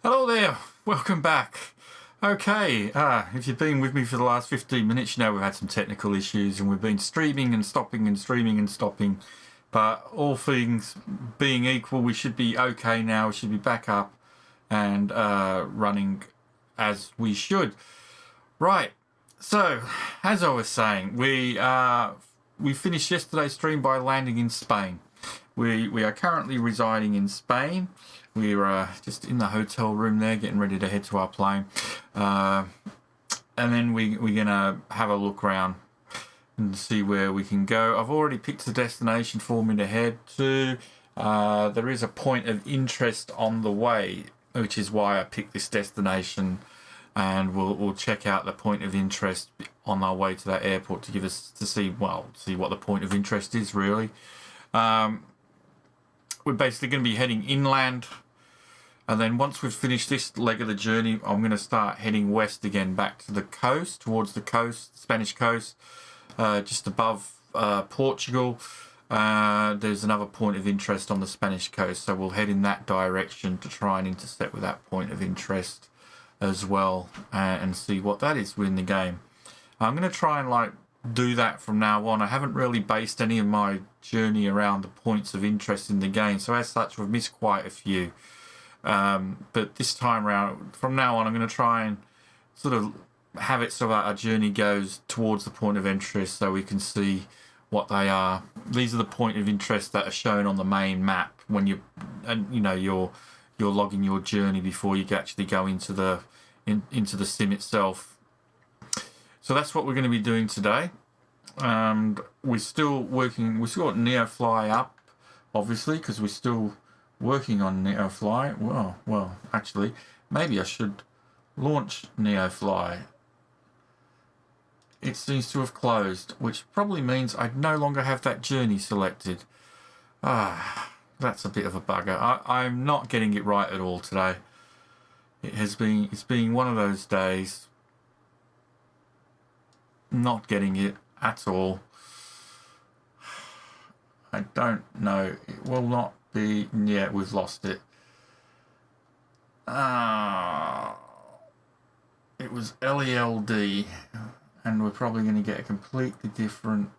Hello there, welcome back. Okay, if you've been with me for the last 15 minutes, you know we've had some technical issues and we've been streaming and stopping and streaming and stopping. But all things being equal, we should be okay now. We should be back up and running as we should. Right, so as I was saying, we finished yesterday's stream by landing in Spain. We are currently residing in Spain. We're just in the hotel room there, getting ready to head to our plane. And then we're going to have a look around and see where we can go. I've already picked the destination for me to head to. There is a point of interest on the way, which is why I picked this destination. And we'll check out the point of interest on our way to that airport to see what the point of interest is, really. We're basically going to be heading inland. And then once we've finished this leg of the journey, I'm going to start heading west again, back to the coast, towards the coast, Spanish coast, just above Portugal. There's another point of interest on the Spanish coast, so we'll head in that direction to try and intersect with that point of interest as well, and see what that is within the game. I'm going to try and do that from now on. I haven't really based any of my journey around the points of interest in the game, so as such, we've missed quite a few. But this time around, from now on, I'm going to try and sort of have it so that our journey goes towards the point of interest so we can see what they are. These are the point of interest that are shown on the main map when you're logging your journey before you actually go into the sim itself. So that's what we're going to be doing today. And we're still working. We've still got NeoFly up, obviously, because we're still working on NeoFly. Well, actually, maybe I should launch NeoFly. It seems to have closed, which probably means I no longer have that journey selected. That's a bit of a bugger. I'm not getting it right at all today. It's been one of those days. Not getting it at all. I don't know. It will not be. Yeah, we've lost it. It was LELD, and we're probably going to get a completely different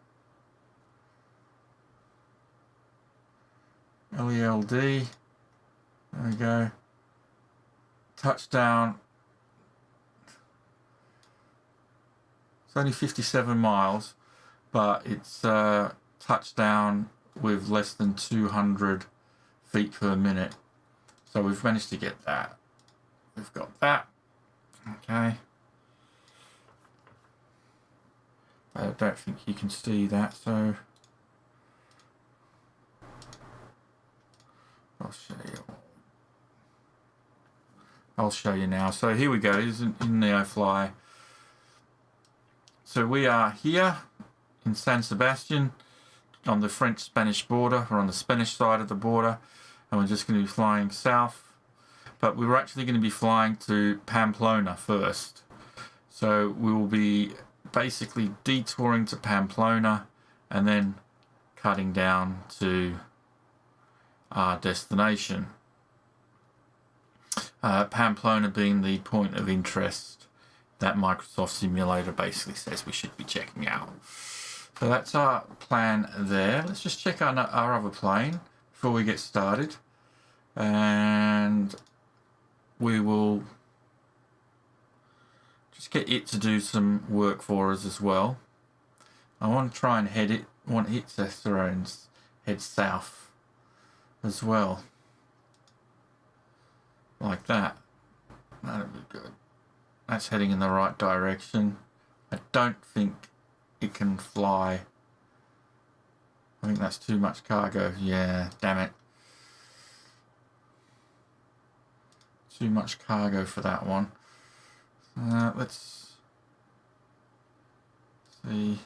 LELD. There we go. Touchdown. It's only 57 miles, but it's touchdown with less than 200 feet per minute. So we've managed to get that. We've got that. Okay. I don't think you can see that, so I'll show you now. So here we go. This is in NeoFly. So we are here in San Sebastian on the French-Spanish border. We're on the Spanish side of the border, and we're just going to be flying south. But we were actually going to be flying to Pamplona first. So we will be basically detouring to Pamplona and then cutting down to our destination. Pamplona being the point of interest that Microsoft Simulator basically says we should be checking out. So that's our plan there. Let's just check our other plane before we get started. And we will just get it to do some work for us as well. I want to try and head it to head south as well. Like that. That'll be good. That's heading in the right direction. I don't think it can fly. I think that's too much cargo. Yeah, damn it. Too much cargo for that one. Let's see.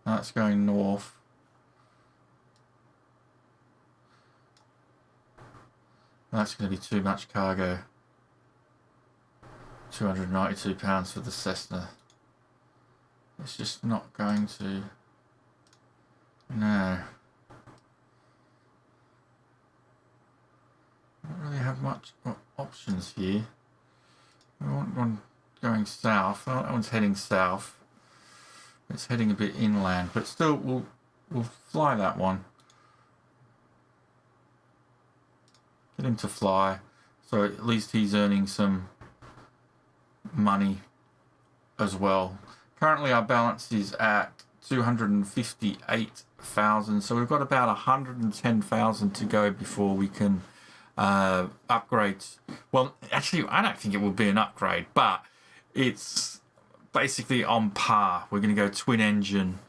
That's going north. That's going to be too much cargo. 292 pounds for the Cessna. It's just not going to. No. don't really have much options here. I want one going south. Oh, that one's heading south. It's heading a bit inland, but still we'll fly that one. Get him to fly, so at least he's earning some money as well. Currently our balance is at 258,000, so we've got about 110,000 to go before we can upgrade. Well, actually I don't think it will be an upgrade, but it's basically on par. We're going to go twin engine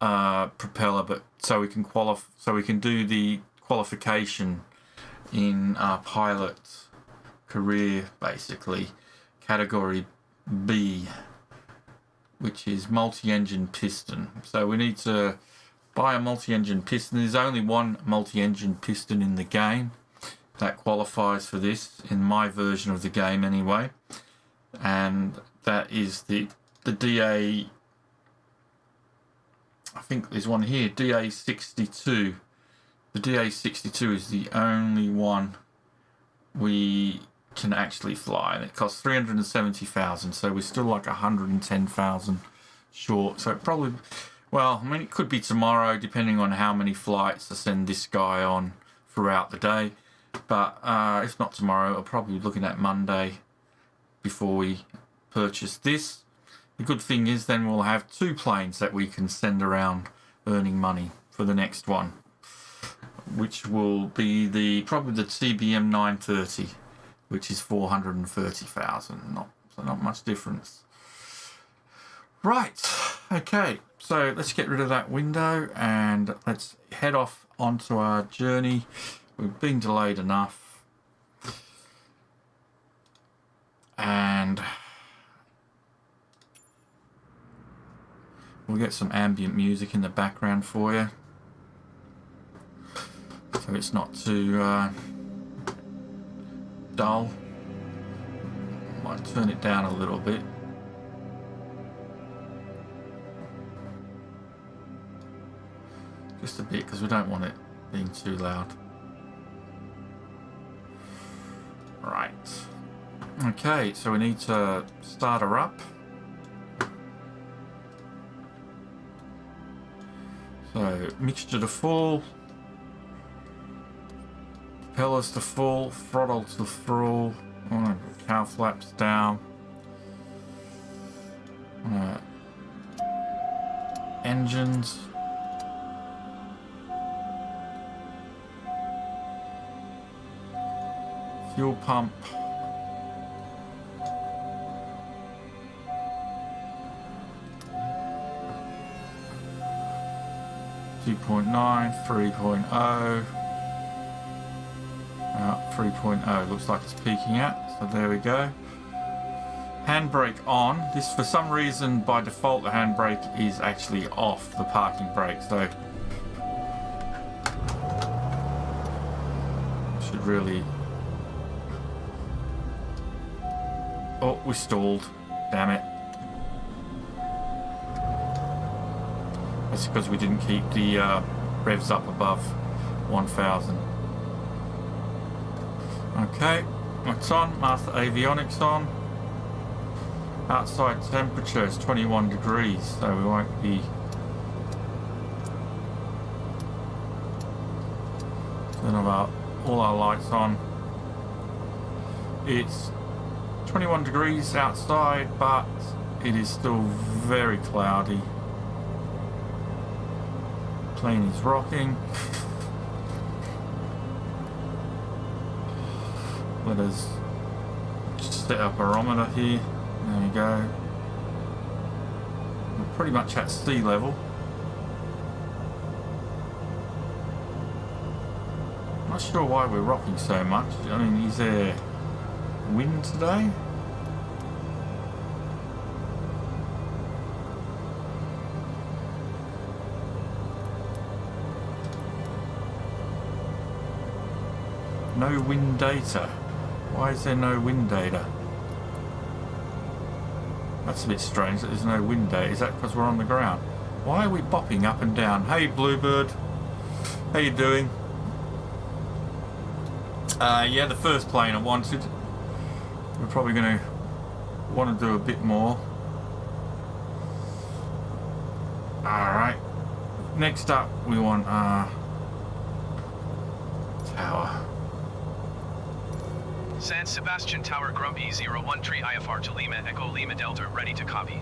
propeller, but so we can do the qualification in our pilot career, basically category B, which is multi-engine piston. So we need to buy a multi-engine piston. There's only one multi-engine piston in the game that qualifies for this, in my version of the game anyway, and that is the DA, I think there's one here, DA62. The DA62 is the only one we can actually fly, and it costs 370,000, so we're still like 110,000 short. So it probably, well, I mean, it could be tomorrow depending on how many flights I send this guy on throughout the day, but if not tomorrow, I'll probably be looking at Monday before we purchase this. The good thing is then we'll have two planes that we can send around earning money for the next one, which will be probably the TBM 930, which is 430,000. Not much difference. Right, okay, so let's get rid of that window and let's head off onto our journey. We've been delayed enough, and we'll get some ambient music in the background for you, so it's not too dull. Might turn it down a little bit. Just a bit, because we don't want it being too loud. Right. Okay, so we need to start her up. So, mixture to full. Propellers to full, throttle to full, cow flaps down, engines, fuel pump, two 2.9, 3.0. 3.0 looks like it's peaking at, so there we go. Handbrake on. This, for some reason, by default the handbrake is actually off, the parking brake, so should really... Oh, we stalled. Damn it. That's because we didn't keep the revs up above 1,000. Okay, it's on. Master avionics on. Outside temperature is 21 degrees, so we won't be... Turn all our lights on. It's 21 degrees outside, but it is still very cloudy. Plane is rocking. Let us set our barometer here. There we go. We're pretty much at sea level. Not sure why we're rocking so much. I mean, is there wind today? No wind data. Why is there no wind data? That's a bit strange that there's no wind data. Is that because we're on the ground? Why are we bopping up and down? Hey Bluebird, how you doing? Yeah, the first plane I wanted. We're probably going to want to do a bit more. Alright. Next up, we want our tower. San Sebastian Tower Grumpy 01 Tree IFR to Lima Echo Lima Delta, ready to copy.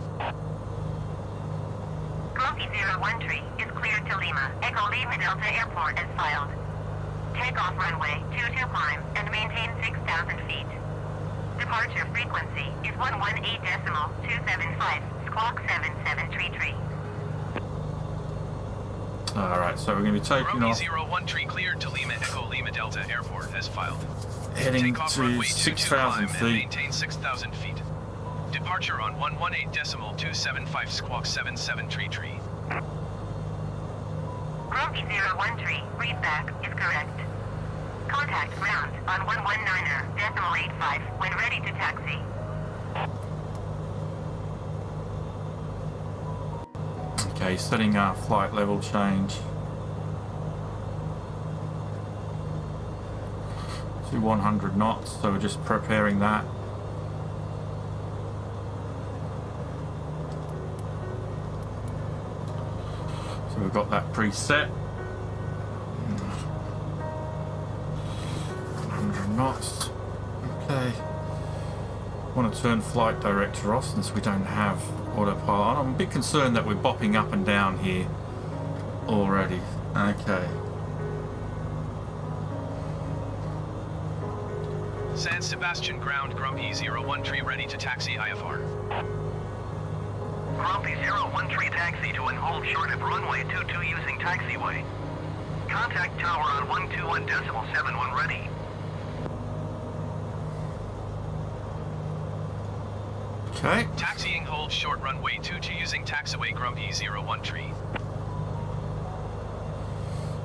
Grumpy 01 Tree is cleared to Lima Echo Lima Delta Airport as filed. Takeoff runway 22 climb and maintain 6,000 feet. Departure frequency is 118.275 squawk 77 tree. Alright, so we're going to be taking Grumpy off. 01 Tree cleared to Lima Echo Lima Delta Airport as filed. Heading Takeoff to runway 6,000 feet. And feet. maintain 6,000 feet. Departure on 118.275 squawk 77 tree. Grumpy 01 Tree, read back is correct. Contact ground on 119.85 when ready to taxi. Okay, setting our flight level change to 100 knots, so we're just preparing that. So we've got that preset. 100 knots. Okay. Want to turn flight director off since we don't have autopilot. I'm a bit concerned that we're bopping up and down here already. Okay. San Sebastian ground Grumpy 01 Tree ready to taxi IFR. Grumpy 01 Tree taxi to and hold short of runway 22 using taxiway. Contact tower on 121.71 ready. Okay. Taxiing hold short runway 22 using taxiway Grumpy 01 Tree.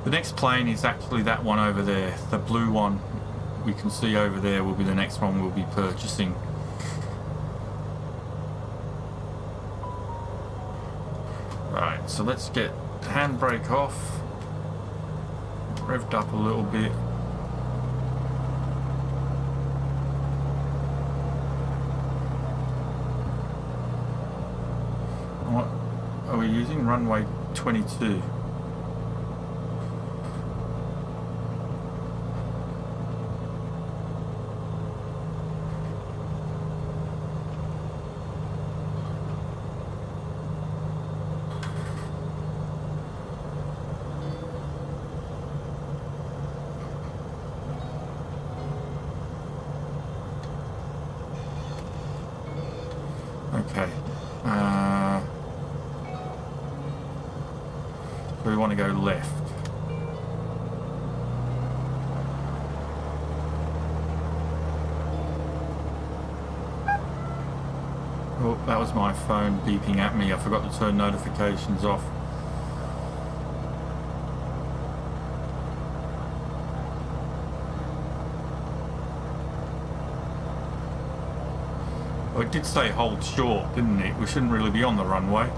The next plane is actually that one over there. The blue one we can see over there will be the next one we'll be purchasing. Right, so let's get handbrake off. Revved up a little bit. What are we using? Runway 22. Okay. We want to go left. Oh, that was my phone beeping at me. I forgot to turn notifications off. Well, it did say hold short, didn't it? We shouldn't really be on the runway.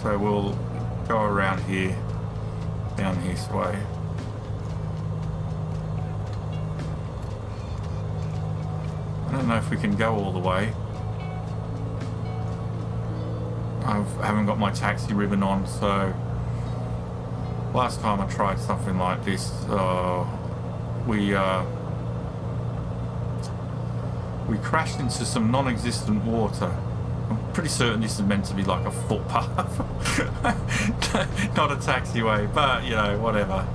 So we'll go around here, down this way. I don't know if we can go all the way. I haven't got my taxi ribbon on, so last time I tried something like this, we crashed into some non-existent water. I'm pretty certain this is meant to be like a footpath, not a taxiway, but you know, whatever.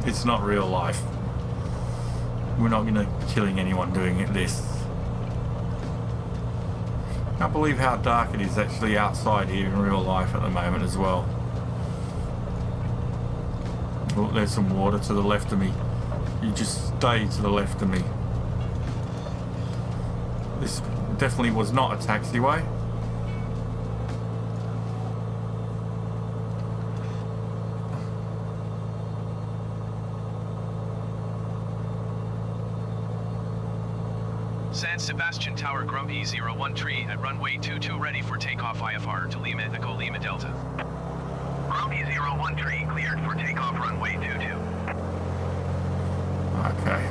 It's not real life. We're not going to be killing anyone doing this. Can't believe how dark it is actually outside here in real life at the moment as well. Oh, there's some water to the left of me. You just stay to the left of me. This definitely was not a taxiway. San Sebastian Tower Grumpy 01 Tree at runway 22 ready for takeoff IFR to Lima Echo Lima Delta. Grumpy Grumpy 01 tree cleared for takeoff runway 22. Okay.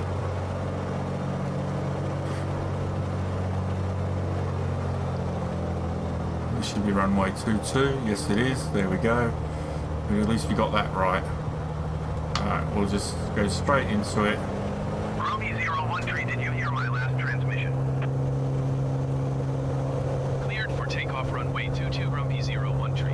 This should be runway 22. Yes, it is. There we go. At least we got that right. Alright, we'll just go straight into it. Grumpy 01 tree, did you hear my last transmission? Cleared for takeoff runway 22 Grumpy 01 tree.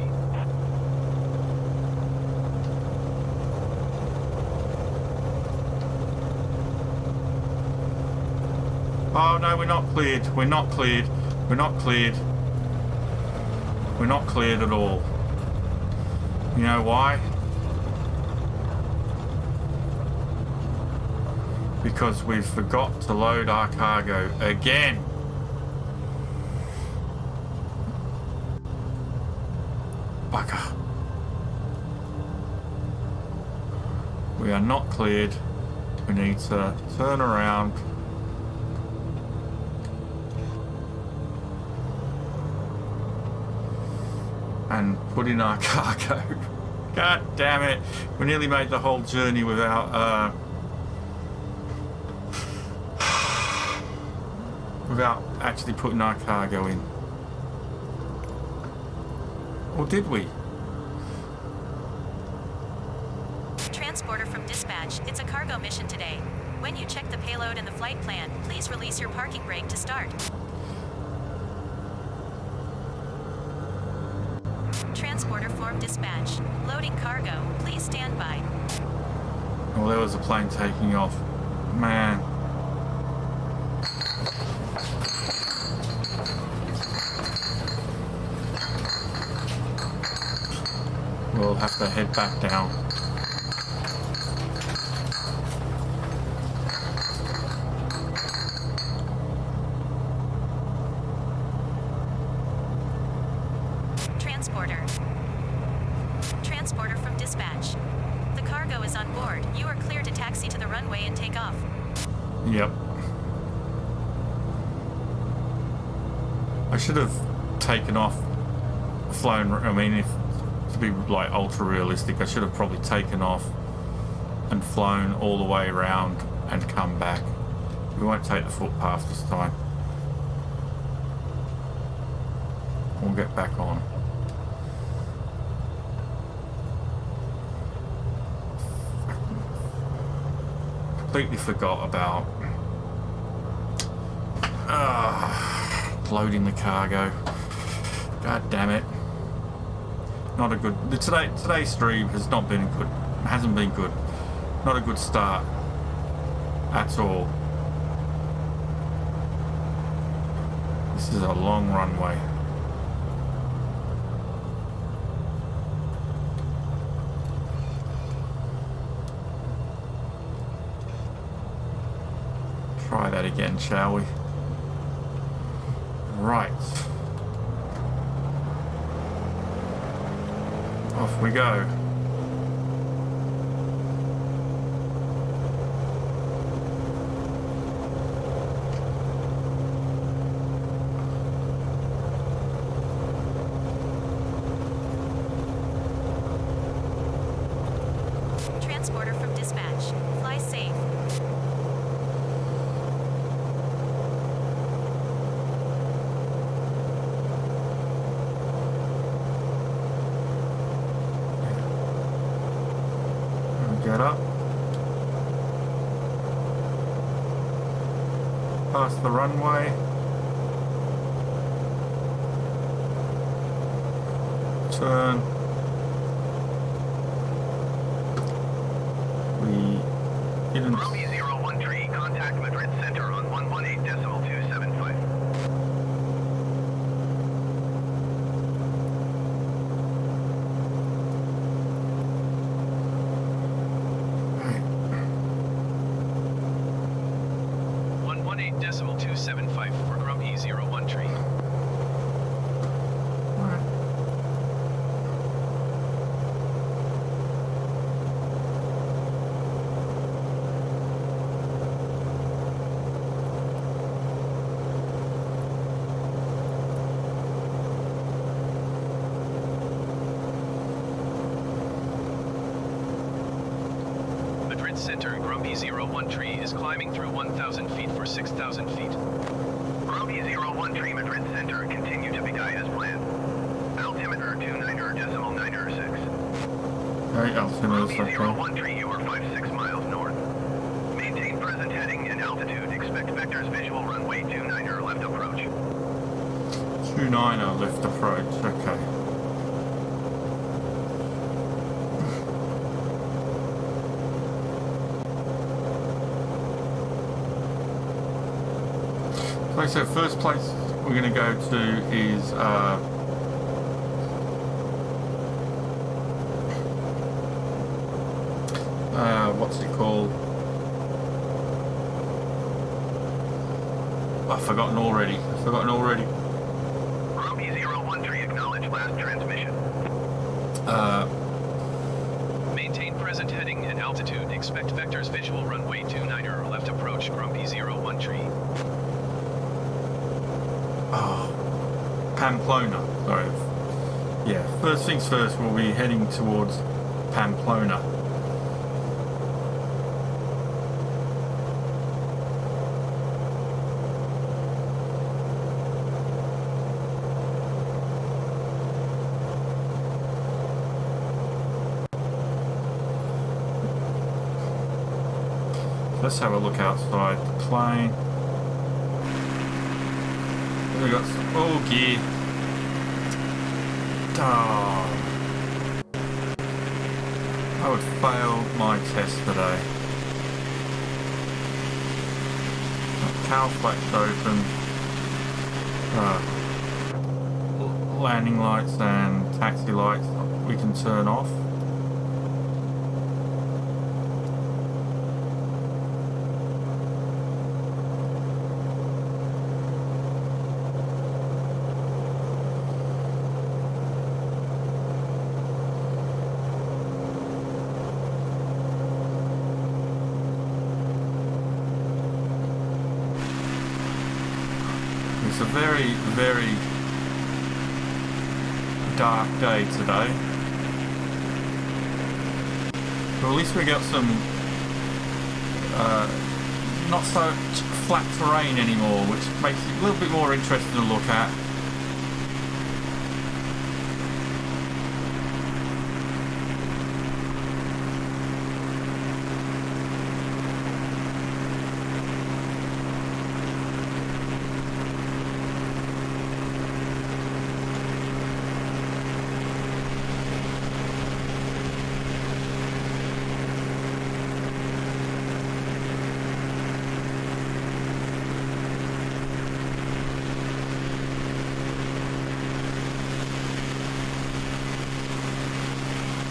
Oh no, we're not cleared. We're not cleared. We're not cleared. We're not cleared at all. You know why? Because we forgot to load our cargo again. Bugger. We are not cleared. We need to turn around. And put in our cargo. God damn it. We nearly made the whole journey without without actually putting our cargo in. Or did we? Transporter from dispatch. It's a cargo mission today. When you check the payload and the flight plan, please release your parking brake to start. Transporter from dispatch. Loading cargo. Please stand by. Oh, there was a plane taking off. Man. We'll have to head back down. Transporter. Transporter from dispatch. The cargo is on board. You are clear to taxi to the runway and take off. Yep. I should have taken off, flown. I mean, if to be like ultra realistic, I should have probably taken off and flown all the way around and come back. We won't take the footpath this time. We'll get back on. Completely forgot about loading the cargo. God damn it. Not a good... Today's stream has not been good. Hasn't been good. Not a good start at all. This is a long runway. Try that again, shall we? Right. Off we go. Transporter from dispatch. Fly safe. Get up. Past the runway. Turn. We didn't... Grumpy 01 tree, contact Madrid Center on 118.275. Right. 118.275 for Grumpy 01 tree. Right. center, Grumpy 01 tree is climbing through 1,000 feet for 6,000 feet. Grumpy 01 tree, Madrid Center, continue to be guided as planned. Altimeter 29.906. Okay, altimeter, Grumpy okay. 01 tree, you are 56 miles north. Maintain present heading and altitude. Expect vectors visual runway 29er left approach. 29er left approach, okay. Okay, so first place we're going to go to is what's it called? I've forgotten already. Grumpy 01 tree, acknowledge last transmission. Maintain present heading and altitude. Expect vectors visual runway 29er left approach, Grumpy 01 tree. Oh, Pamplona. Sorry. Yeah, first things first, we'll be heading towards Pamplona. Let's have a look outside the plane. We got some all gear. Oh, I would fail my test today. Cowl flaps open. Landing lights and taxi lights we can turn off. It's a very, very dark day today. But at least we got some not so flat terrain anymore, which makes it a little bit more interesting to look at.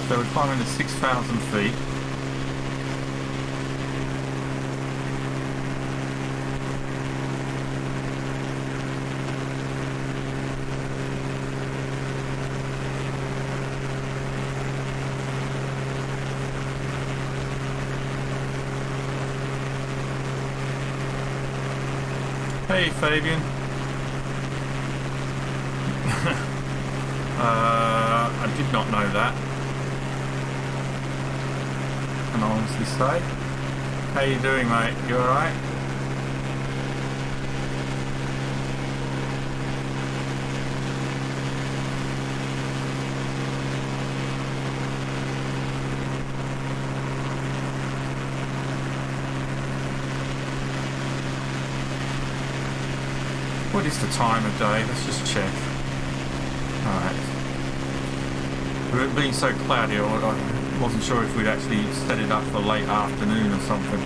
So we're climbing to 6,000 feet. Hey Fabian. I did not know that. Can I honestly say? How you doing, mate? You alright? What is the time of day? Let's just check. Alright. With it being so cloudy, I wasn't sure if we'd actually set it up for late afternoon or something.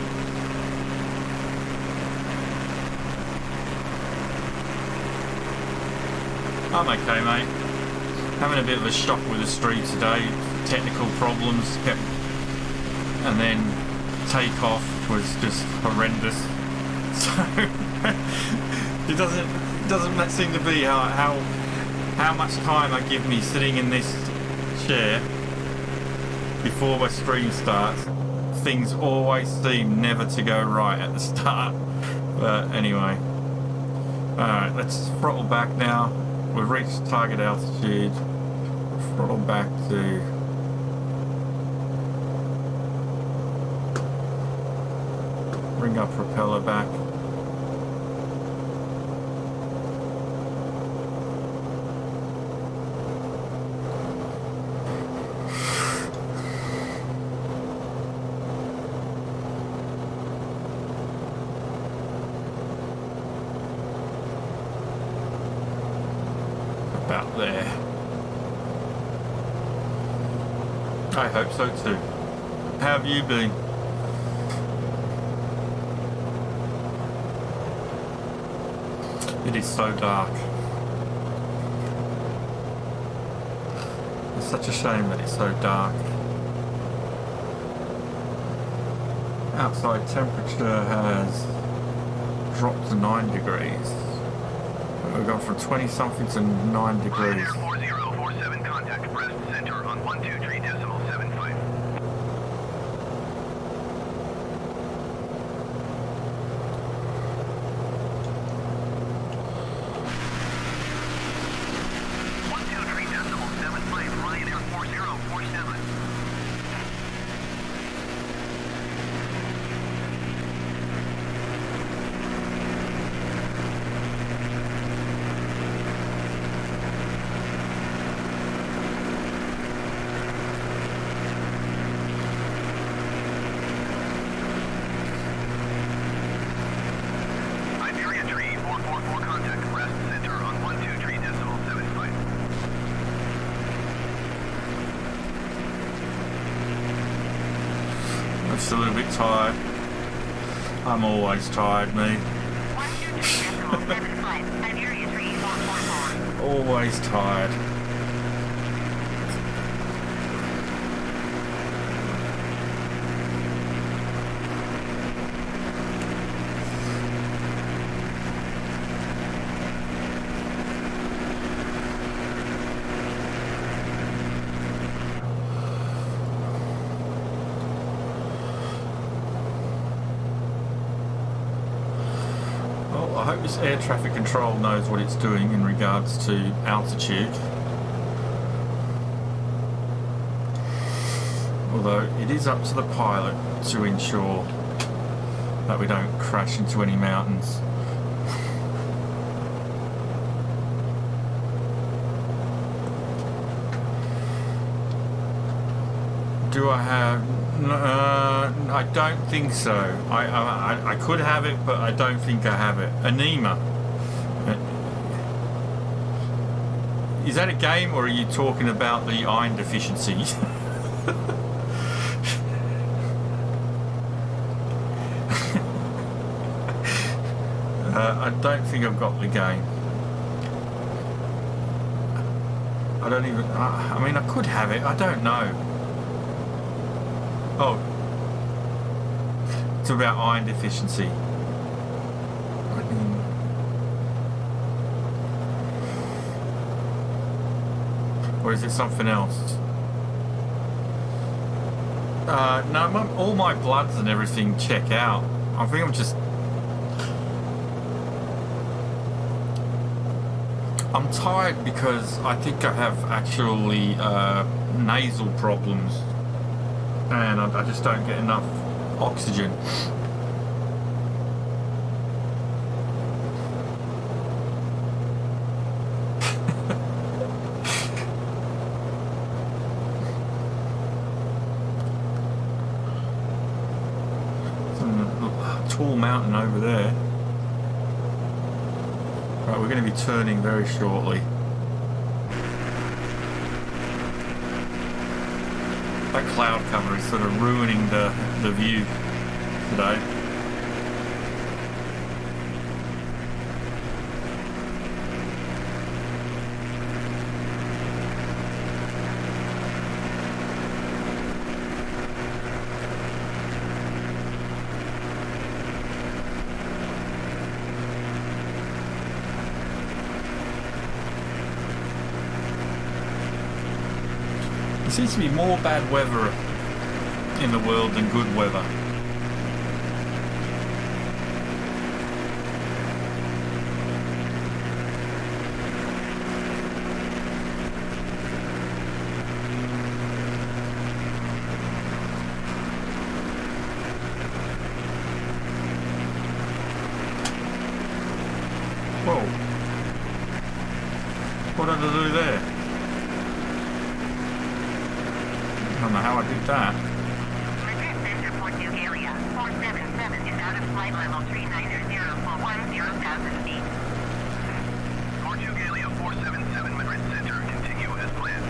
I'm okay, mate. Having a bit of a shock with the street today. Technical problems kept, and then takeoff was just horrendous. So it doesn't seem to be how much time I give me sitting in this chair before my stream starts. Things always seem never to go right at the start. But anyway, alright, let's throttle back now. We've reached target altitude. Throttle back to bring our propeller back. About there. I hope so too. How have you been? It is so dark. It's such a shame that it's so dark. Outside temperature has dropped to 9 degrees. We've gone from 20 something to 9 degrees. Pioneer 4047, contact Brest Center on 123.75. Ryanair 4047. Iberia Tree 444, contact Brest Center on 123.75. I'm still a little bit tired. I'm always tired, me. 123.75, Iberia Tree 444. Always tired. Well, I hope this air traffic control knows what it's doing in regards to altitude. Although it is up to the pilot to ensure that we don't crash into any mountains. Do I have? I don't think so. I could have it, but I don't think I have it. Anema. Is that a game, or are you talking about the iron deficiency? I don't think I've got the game. I don't even. I mean, I could have it. I don't know. Oh, it's about iron deficiency. I mean, or is it something else? No, all my bloods and everything check out. I think I'm tired because I think I have actually nasal problems. And I just don't get enough oxygen. Some tall mountain over there. Right, we're going to be turning very shortly. That cloud cover is sort of ruining the view today. There seems to be more bad weather in the world than good weather. What did I do there? I don't know how I did that. Madrid Center for Bulgaria 477 is out of flight level 390 for 10,000 feet. Portugalia 477 Madrid Center, continue as planned.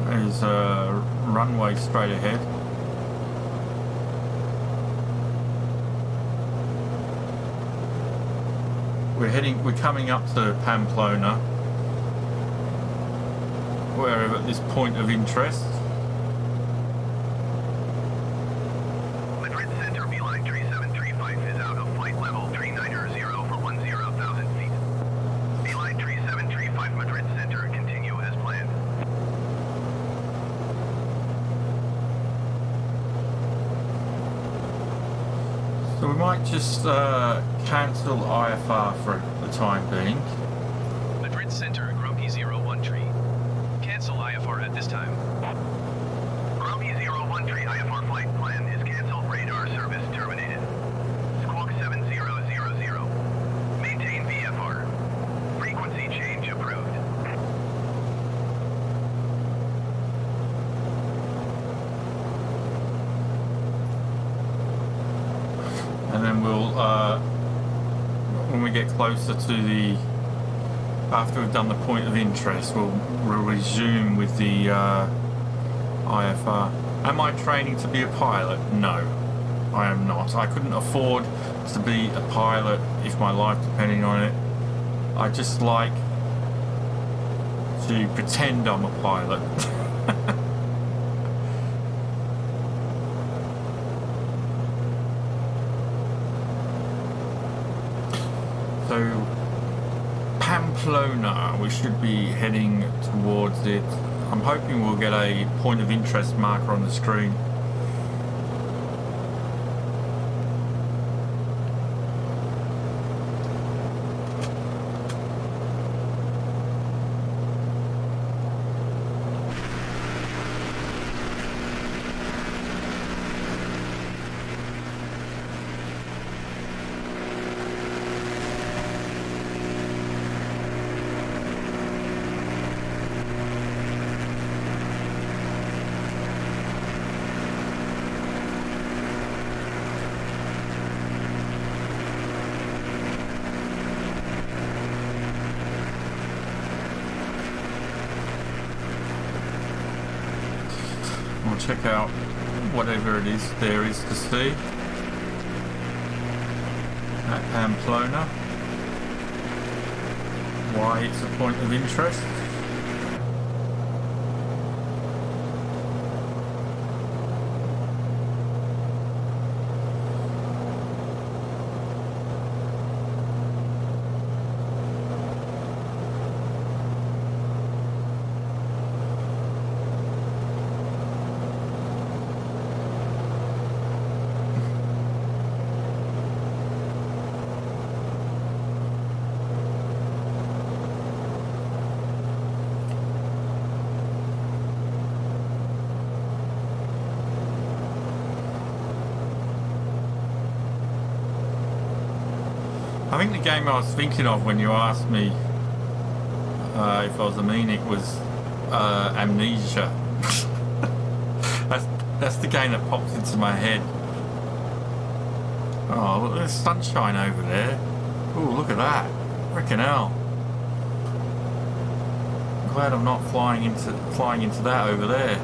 There's a runway straight ahead. We're coming up to Pamplona. We're at this point of interest. Madrid Center, beeline 3735 is out of flight level 390 for 10,000 feet. Beeline 3735 Madrid Center, continue as planned. So we might just cancel IFR for the time being. Madrid Center, Grumpy 01 tree. Cancel IFR at this time. Grumpy 01 tree IFR flight plan is canceled. Radar service terminated. Squawk 7000. Maintain VFR. Frequency change approved. And then we'll, when we get closer to the, after we've done the point of interest, we'll resume with the IFR. Am I training to be a pilot? No, I am not. I couldn't afford to be a pilot if my life depended on it. I just like to pretend I'm a pilot. So Pamplona, we should be heading towards it. I'm hoping we'll get a point of interest marker on the screen. We'll check out whatever it is there is to see at Pamplona. Why it's a point of interest. I think the game I was thinking of when you asked me if I was a meanic was Amnesia. that's the game that pops into my head. Oh, look, there's sunshine over there. Oh, look at that. Frickin' hell. I'm glad I'm not flying into that over there.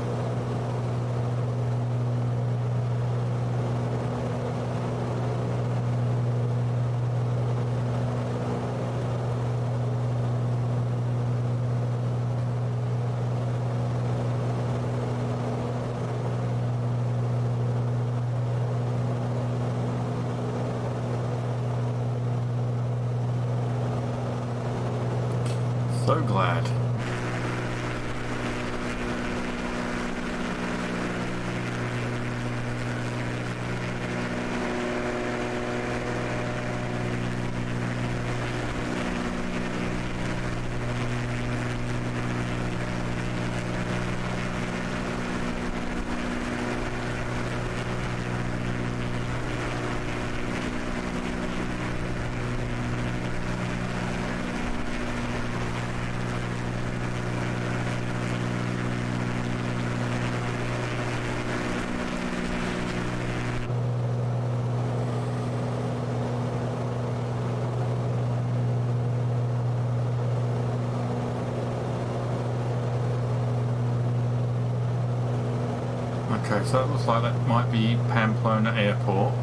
So glad. Okay, so that looks like that might be Pamplona Airport.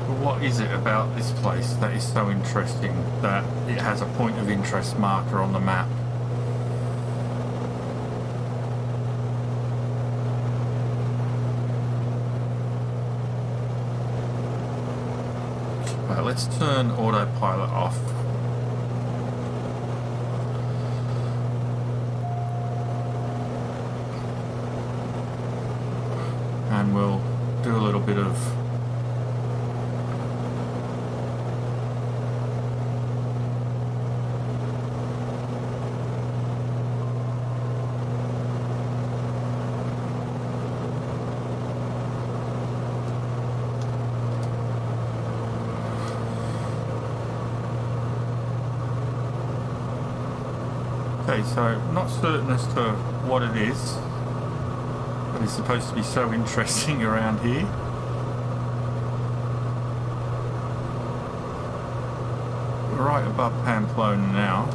But what is it about this place that is so interesting that it has a point of interest marker on the map? Right, let's turn autopilot off. And we'll do a little bit of okay, so not certain as to what it is. It's supposed to be so interesting around here. We're right above Pamplona now.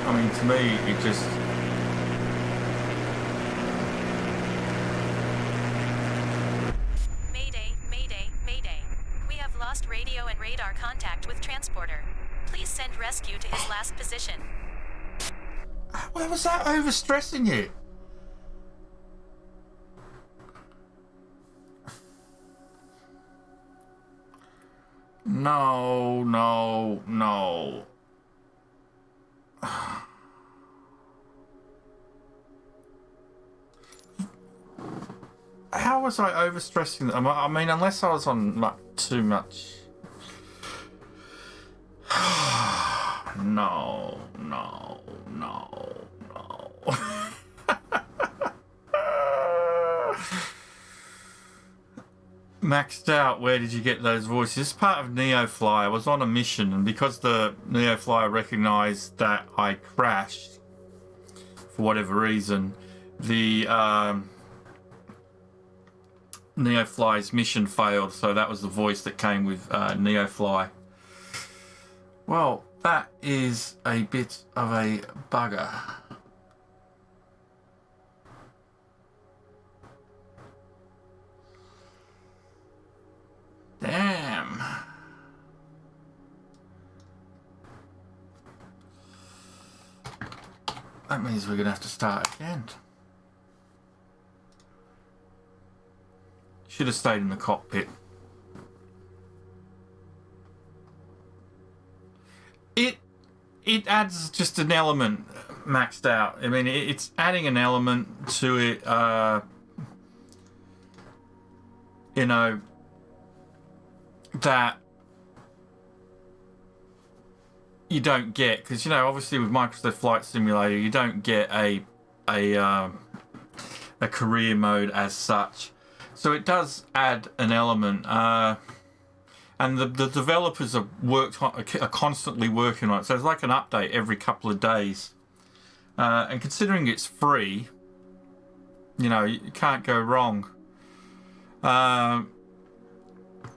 I mean, to me, it just... Radio and radar contact with transporter. Please send rescue to his last position. Where was that overstressing it? No, no, no. How was I overstressing them? I mean, unless I was on too much. No, no, no, no. Maxed out, where did you get those voices? This is part of NeoFly. I was on a mission, and because the NeoFly recognised that I crashed, for whatever reason, the NeoFly's mission failed, so that was the voice that came with NeoFly. Well, that is a bit of a bugger. Damn. That means we're going to have to start again. Should have stayed in the cockpit. It adds just an element maxed out. I mean, it's adding an element to it, you know, that you don't get, because, you know, obviously with Microsoft Flight Simulator, you don't get a career mode as such. So it does add an element. And the developers are constantly working on it. So it's like an update every couple of days. And considering it's free, you know, you can't go wrong.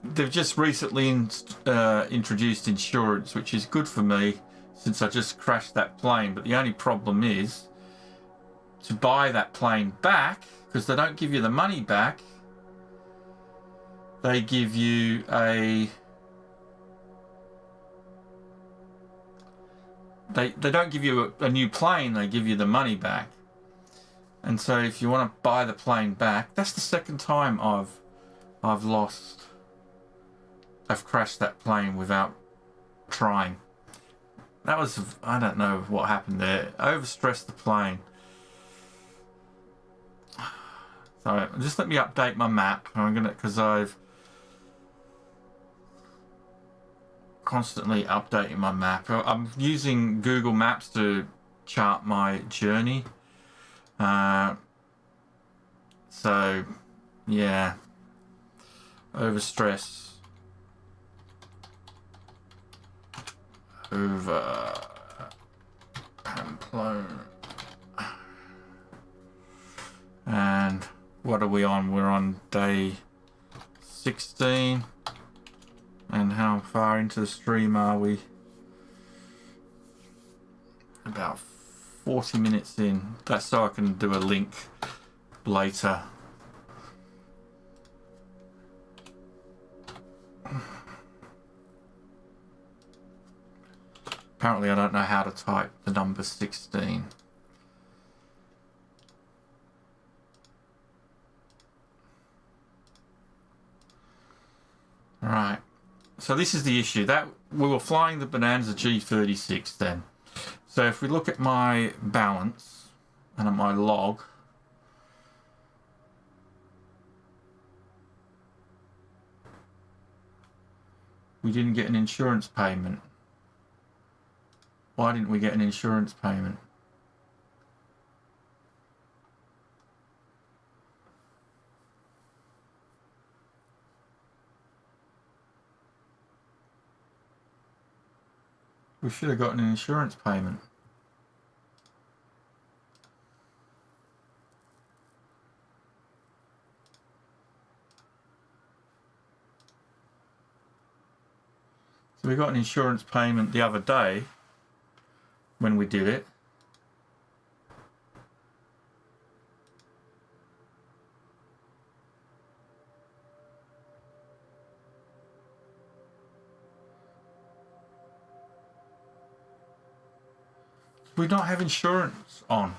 They've just recently introduced insurance, which is good for me since I just crashed that plane. But the only problem is to buy that plane back, because they don't give you the money back. They give you a... They don't give you a new plane, they give you the money back. And so if you want to buy the plane back, that's the second time I've crashed that plane without trying. That was, I don't know what happened there. Overstressed the plane. So just let me update my map. I'm gonna, because I've constantly updating my map. I'm using Google Maps to chart my journey. So yeah, overstress. Over Pamplona. And what are we on? We're on day 16. And how far into the stream are we? About 40 minutes in. That's so I can do a link later. Apparently I don't know how to type the number 16. Right. So this is the issue. That we were flying the Bonanza G36 then. So if we look at my balance and at my log, we didn't get an insurance payment. Why didn't we get an insurance payment? We should have gotten an insurance payment. So we got an insurance payment the other day when we did it. We don't have insurance on.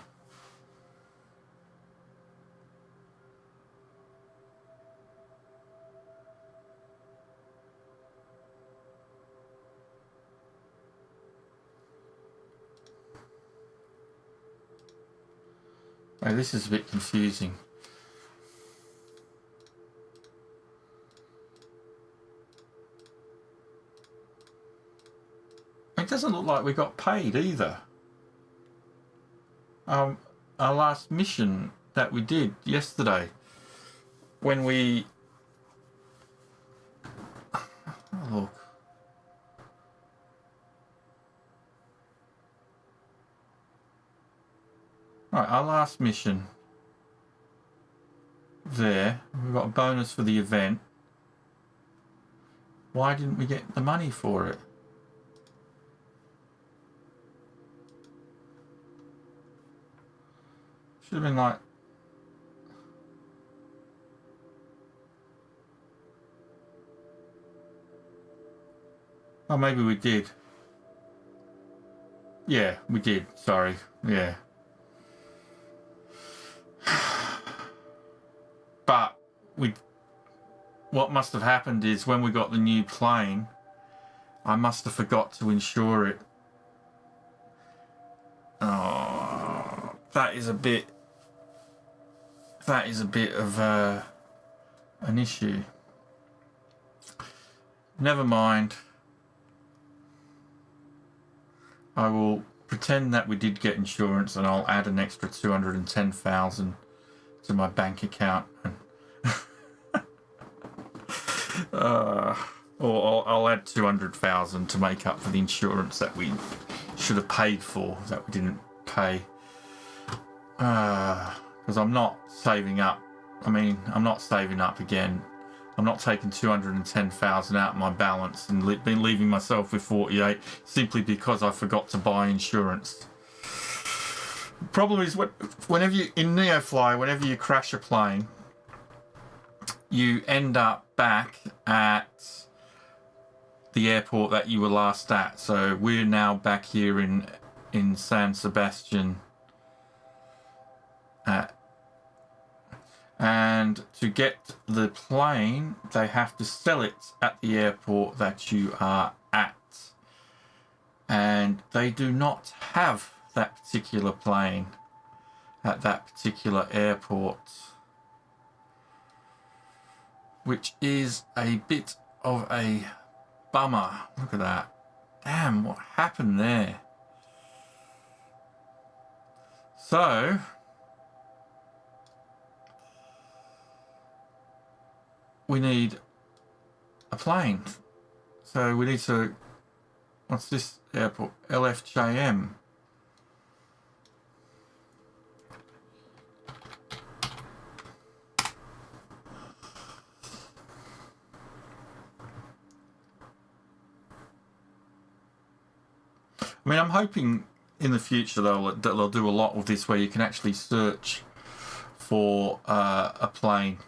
Oh, this is a bit confusing. It doesn't look like we got paid either. Our last mission that we did yesterday, when we look. Right, our last mission there, we got a bonus for the event. Why didn't we get the money for it? Should have been like, oh, maybe we did. Yeah, we did. Sorry. Yeah. But what must have happened is when we got the new plane, I must have forgot to insure it. Oh, that is a bit of an issue. Never mind. I will pretend that we did get insurance, and I'll add an extra 210,000 to my bank account, and or I'll add 200,000 to make up for the insurance that we should have paid for that we didn't pay. Because I'm not saving up. I mean, I'm not saving up again. I'm not taking 210,000 out of my balance and been leaving myself with 48 simply because I forgot to buy insurance. The problem is whenever you in NeoFly, whenever you crash a plane, you end up back at the airport that you were last at. So we're now back here in San Sebastian. And to get the plane, they have to sell it at the airport that you are at. And they do not have that particular plane at that particular airport, which is a bit of a bummer. Look at that. Damn, what happened there? So we need a plane. So we need to, what's this airport? LFJM. I mean, I'm hoping in the future they'll do a lot of this where you can actually search for a plane.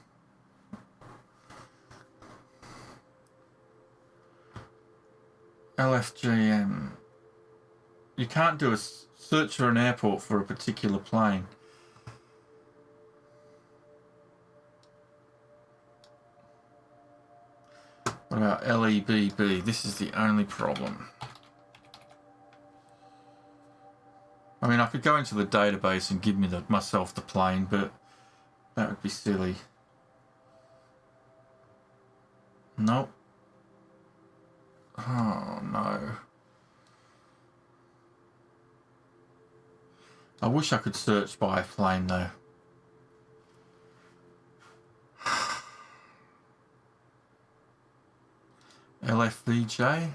LFGM. You can't do a search for an airport for a particular plane. What about LEBB? This is the only problem. I mean, I could go into the database and give me myself the plane, but that would be silly. Nope. Oh, no. I wish I could search by a plane, though. LFVJ.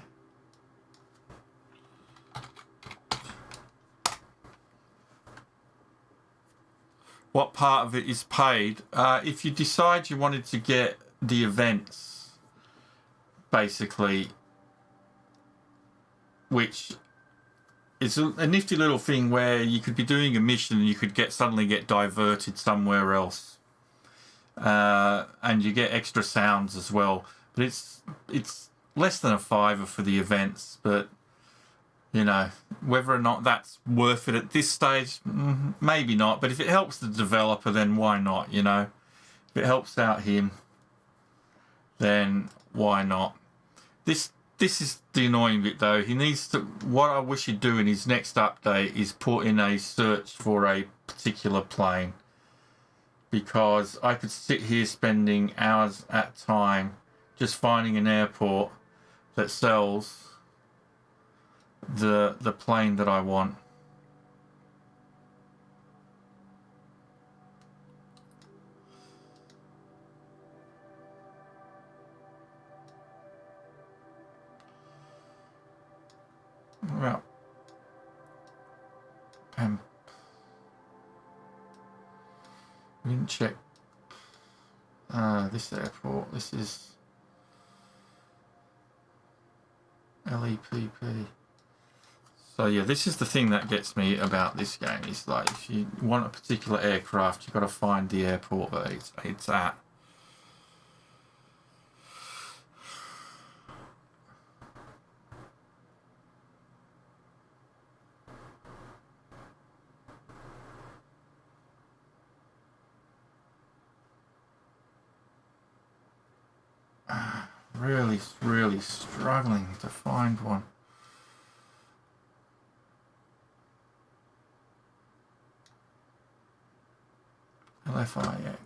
What part of it is paid? If you decide you wanted to get the events, basically, which is a nifty little thing where you could be doing a mission and you could suddenly get diverted somewhere else, and you get extra sounds as well. But it's less than a $5 for the events, but you know, whether or not that's worth it at this stage, maybe not. But if it helps the developer, then why not, you know? If it helps out him, then why not? This is the annoying bit, though. He needs to... What I wish he'd do in his next update is put in a search for a particular plane. Because I could sit here spending hours at a time just finding an airport that sells the plane that I want. Well, we didn't check this airport. This is LEPP. So yeah, this is the thing that gets me about this game. It's like, if you want a particular aircraft, you've got to find the airport that it's at. Really struggling to find one. LFIX.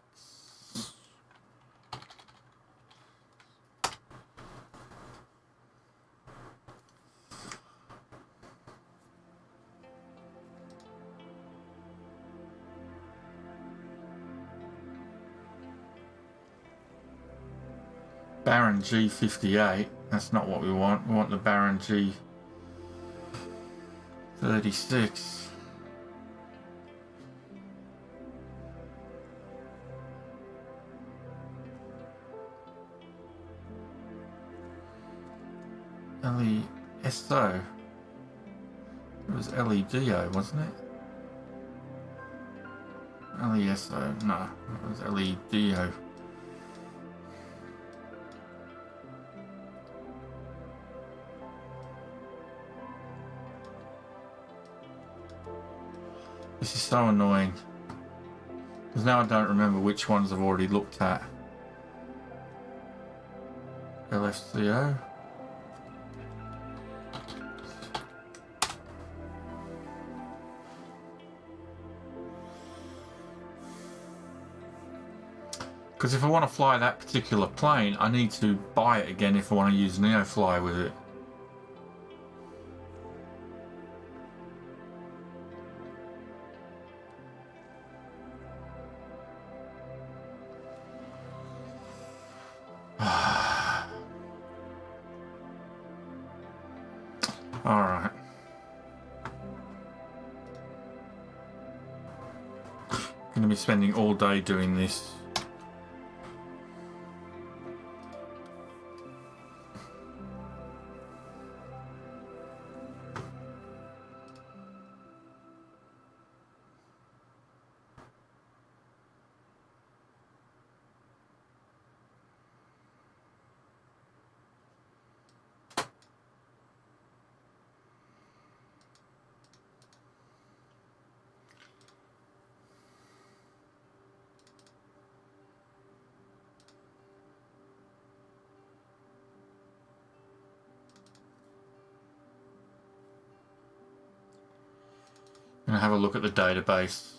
Baron G58. That's not what we want. We want the Baron G36. LESO. It was LEDO, wasn't it? LESO. No, it was LEDO. This is so annoying. Because now I don't remember which ones I've already looked at. LFCO. Because if I want to fly that particular plane, I need to buy it again if I want to use NeoFly with it. Alright. Going to be spending all day doing this. to have a look at the database.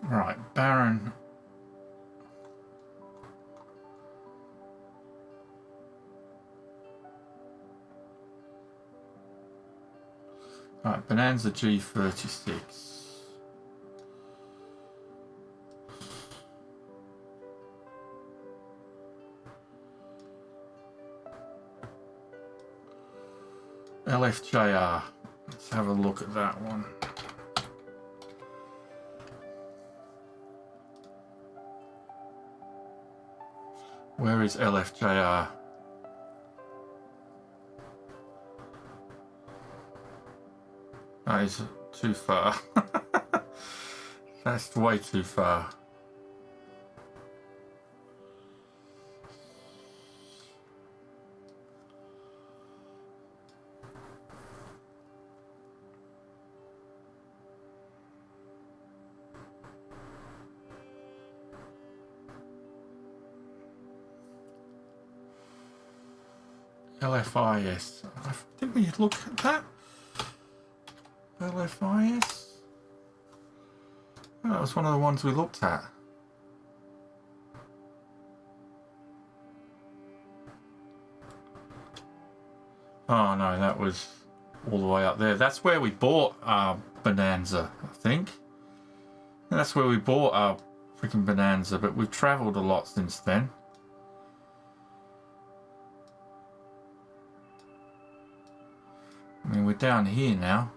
Right, Baron. Right, Bonanza G36. LFJR. Let's have a look at that one. Where is LFJR? That is too far. That's way too far. LFIS. Didn't we look at that? LFIS? Oh, that was one of the ones we looked at. Oh no, that was all the way up there. That's where we bought our Bonanza, I think. And that's where we bought our freaking Bonanza, but we've travelled a lot since then. I mean, we're down here now.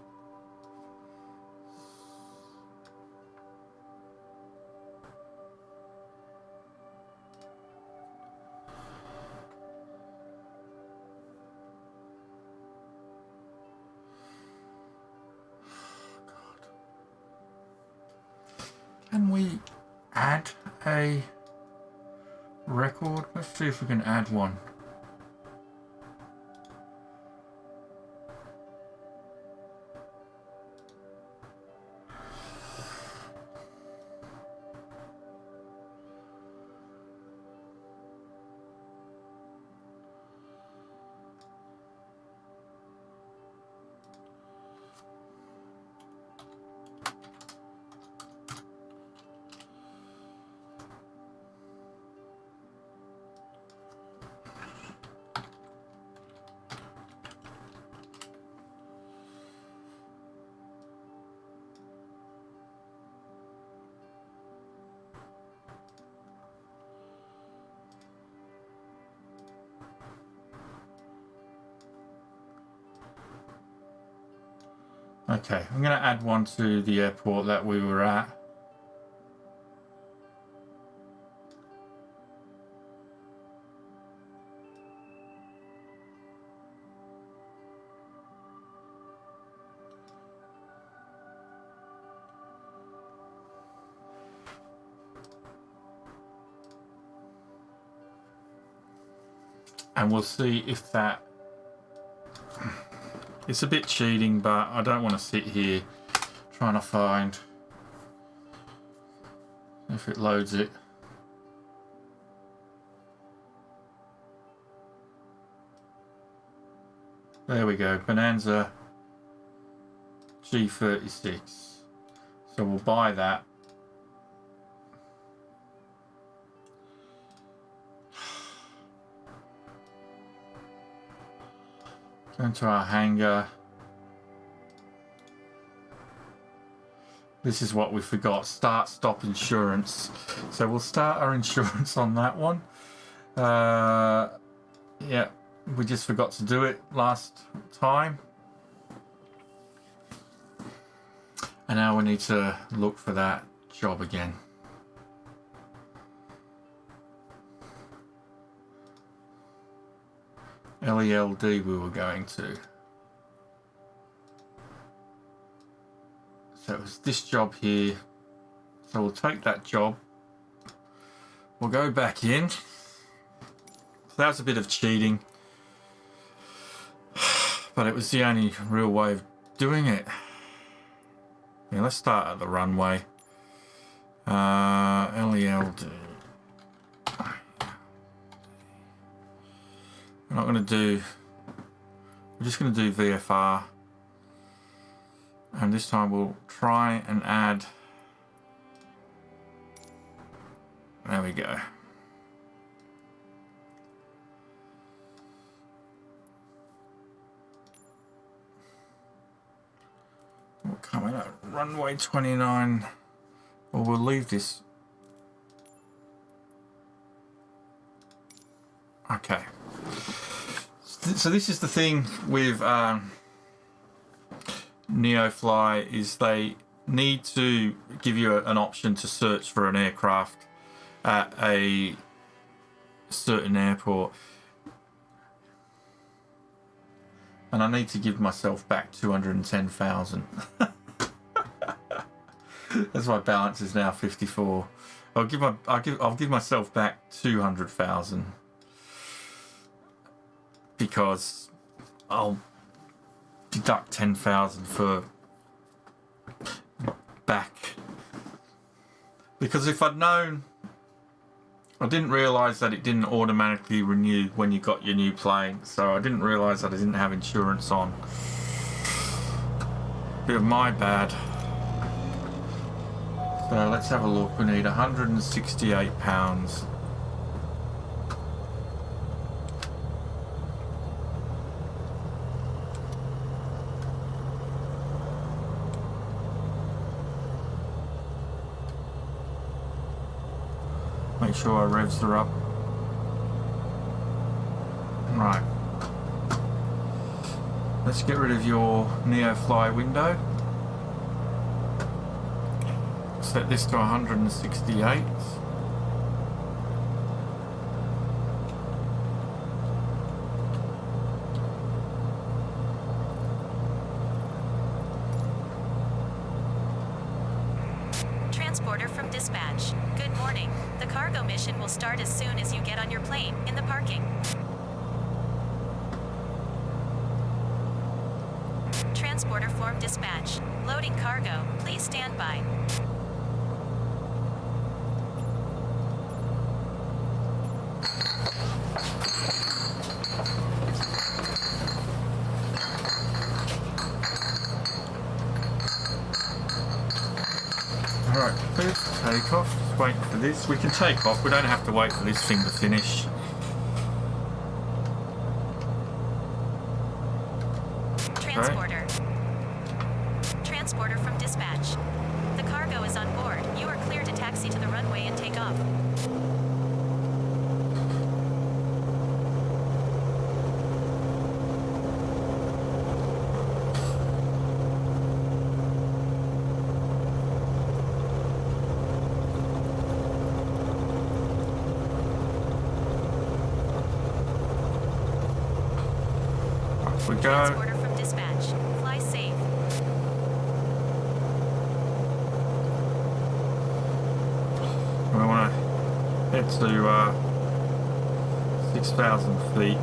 God. Can we add a record? Let's see if we can add one. Okay, I'm going to add one to the airport that we were at. And we'll see if that... It's a bit cheating, but I don't want to sit here trying to find if it loads it. There we go, Bonanza G36. So we'll buy that. Go into our hangar. This is what we forgot. Start, stop insurance. So we'll start our insurance on that one. Yeah, we just forgot to do it last time. And now we need to look for that job again. LELD we were going to. So it was this job here. So we'll take that job. We'll go back in. So that was a bit of cheating. But it was the only real way of doing it. Yeah, let's start at the runway. LELD. We're not going to do... We're just going to do VFR. And this time we'll try and add... There we go. We're coming at runway 29. Or we'll leave this. Okay. So this is the thing with NeoFly, is they need to give you an option to search for an aircraft at a certain airport. And I need to give myself back 210,000. As my balance is now 54. I'll give myself back 200,000 because I'll deduct 10,000 for back. Because if I'd known, I didn't realise that it didn't automatically renew when you got your new plane, so I didn't realise that I didn't have insurance on. Bit of my bad. So let's have a look. We need £168. Make sure our revs are up. Right. Let's get rid of your NeoFly window. Set this to 168. Transporter from dispatch. Good morning. The cargo mission will start as soon as you get on your plane, in the parking. Transporter form dispatch. Loading cargo. Please stand by. Alright, first take off. Just wait for this. We can take off. We don't have to wait for this thing to finish. Transporter. Transporter from dispatch. The cargo is on board. You are clear to taxi to the runway and take off. Off we go. Transporter from dispatch. Fly safe. We want to head to 6,000 feet.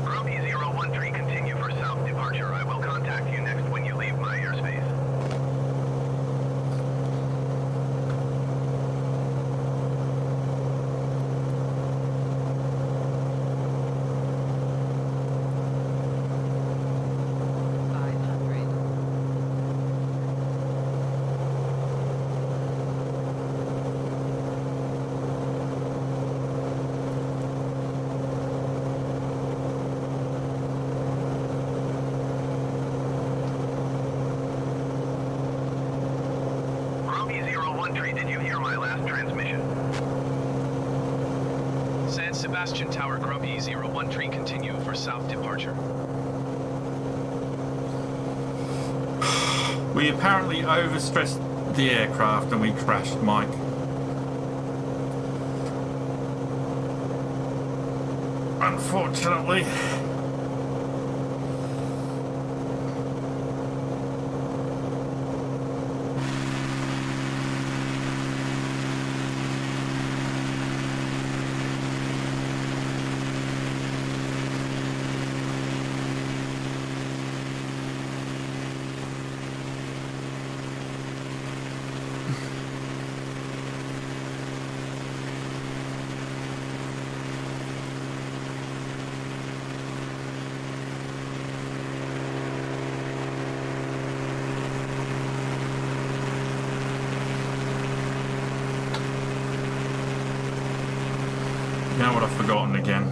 Grumpy 013, continue for south departure. I will contact you next when you leave my airspace. Grumpy 013, did you hear my last transmission? San Sebastian Tower Grumpy 013, continue for south departure. We apparently overstressed the aircraft and we crashed, Mike. unfortunately. You know what I've forgotten again?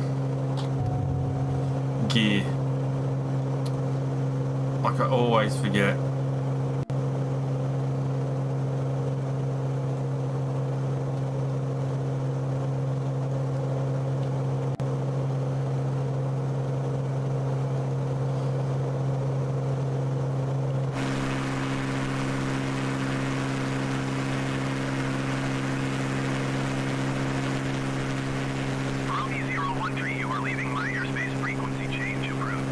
Gear. Like I always forget. Romeo 013, you are leaving my airspace. Frequency change approved.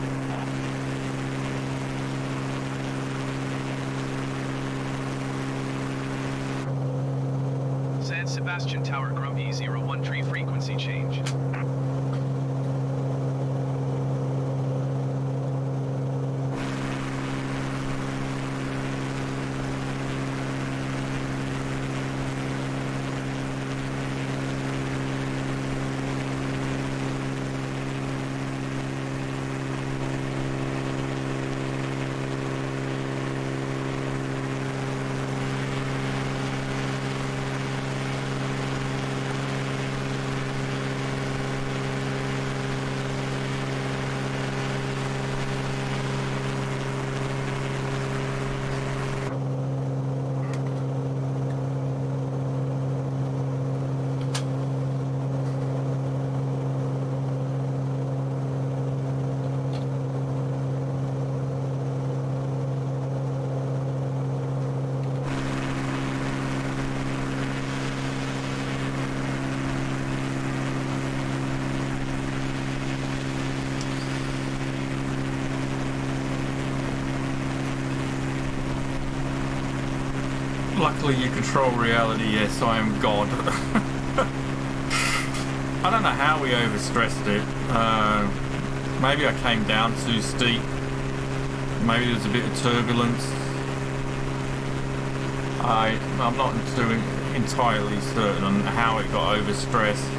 San Sebastian Tower, Grumpy 013, frequency change. Luckily you control reality, yes, I am God. I don't know how we overstressed it. Maybe I came down too steep. Maybe there was a bit of turbulence. I'm not too entirely certain on how it got overstressed.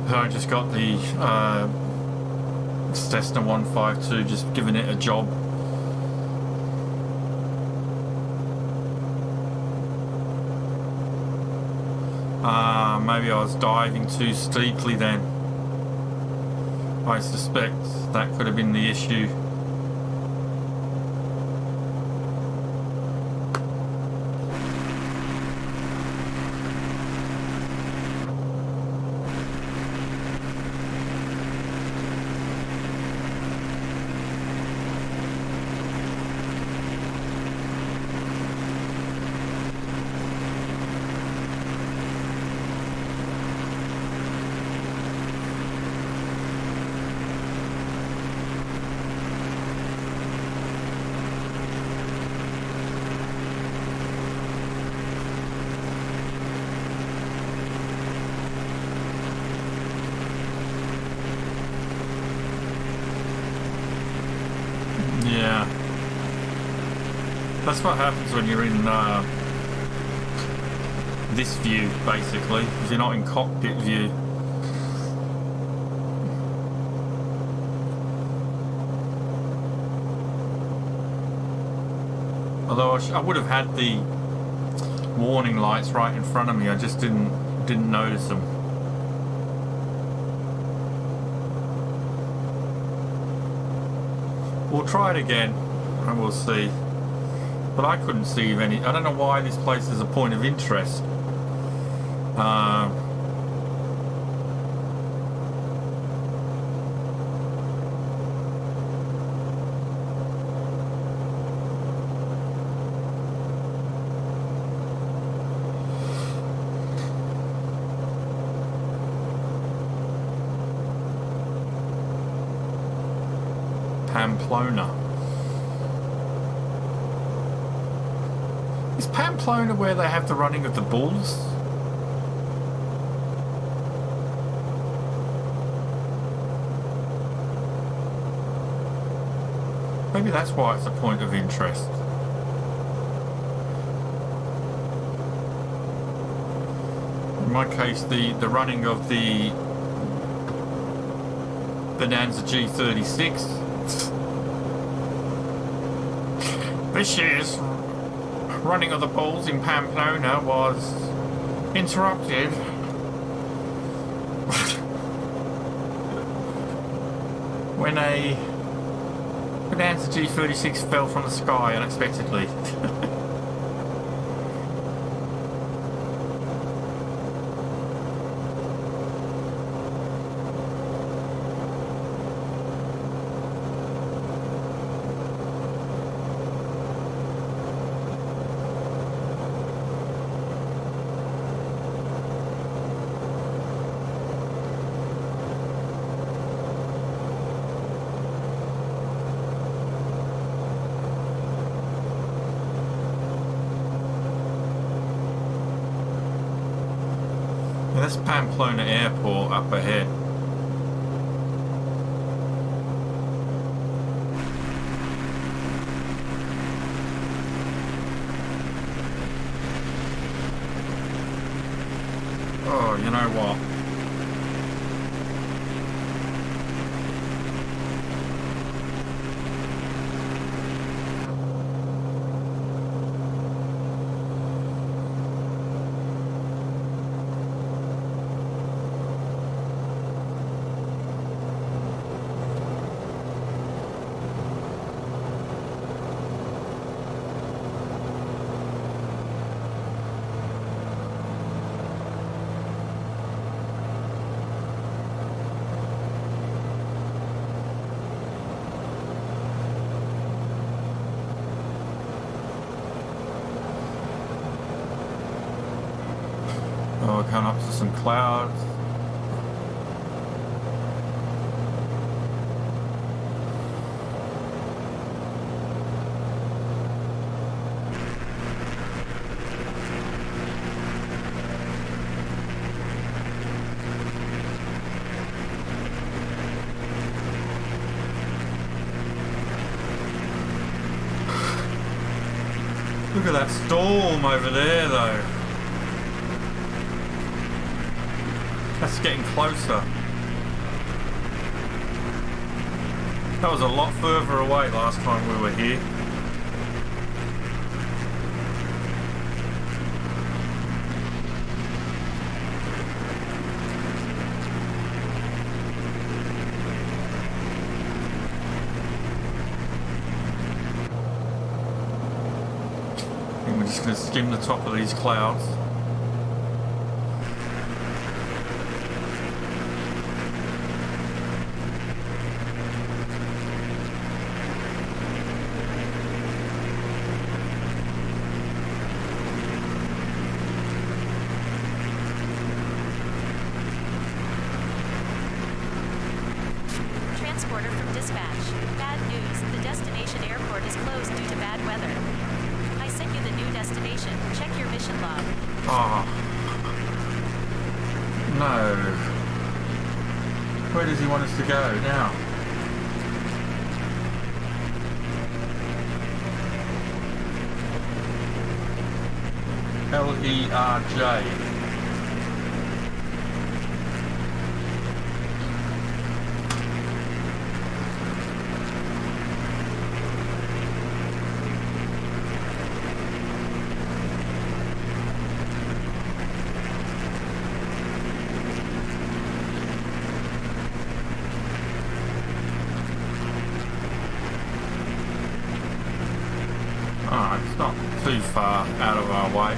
So I just got the Cessna 152, just giving it a job. Maybe I was diving too steeply then. I suspect that could have been the issue. Yeah, that's what happens when you're in this view, basically, if you're not in cockpit view. Although I would have had the warning lights right in front of me, I just didn't notice them. We'll try it again and we'll see. But I couldn't see any. I don't know why this place is a point of interest. Pamplona. Is Pamplona where they have the running of the bulls? Maybe that's why it's a point of interest. In my case, the running of the Bonanza G36. This year's running of the bulls in Pamplona was interrupted when a Bonanza G36 fell from the sky unexpectedly. That's Pamplona Airport up ahead. Oh, you know what? Oh, we're coming up to some clouds. Look at that storm over there, though. That's getting closer. That was a lot further away last time we were here. We're just going to skim the top of these clouds. Transporter from dispatch. Bad news, the destination airport is closed due to bad weather. I sent you the new destination. Check your mission log. Oh. No. Where does he want us to go now? LERJ. Alright, it's not too far out of our way.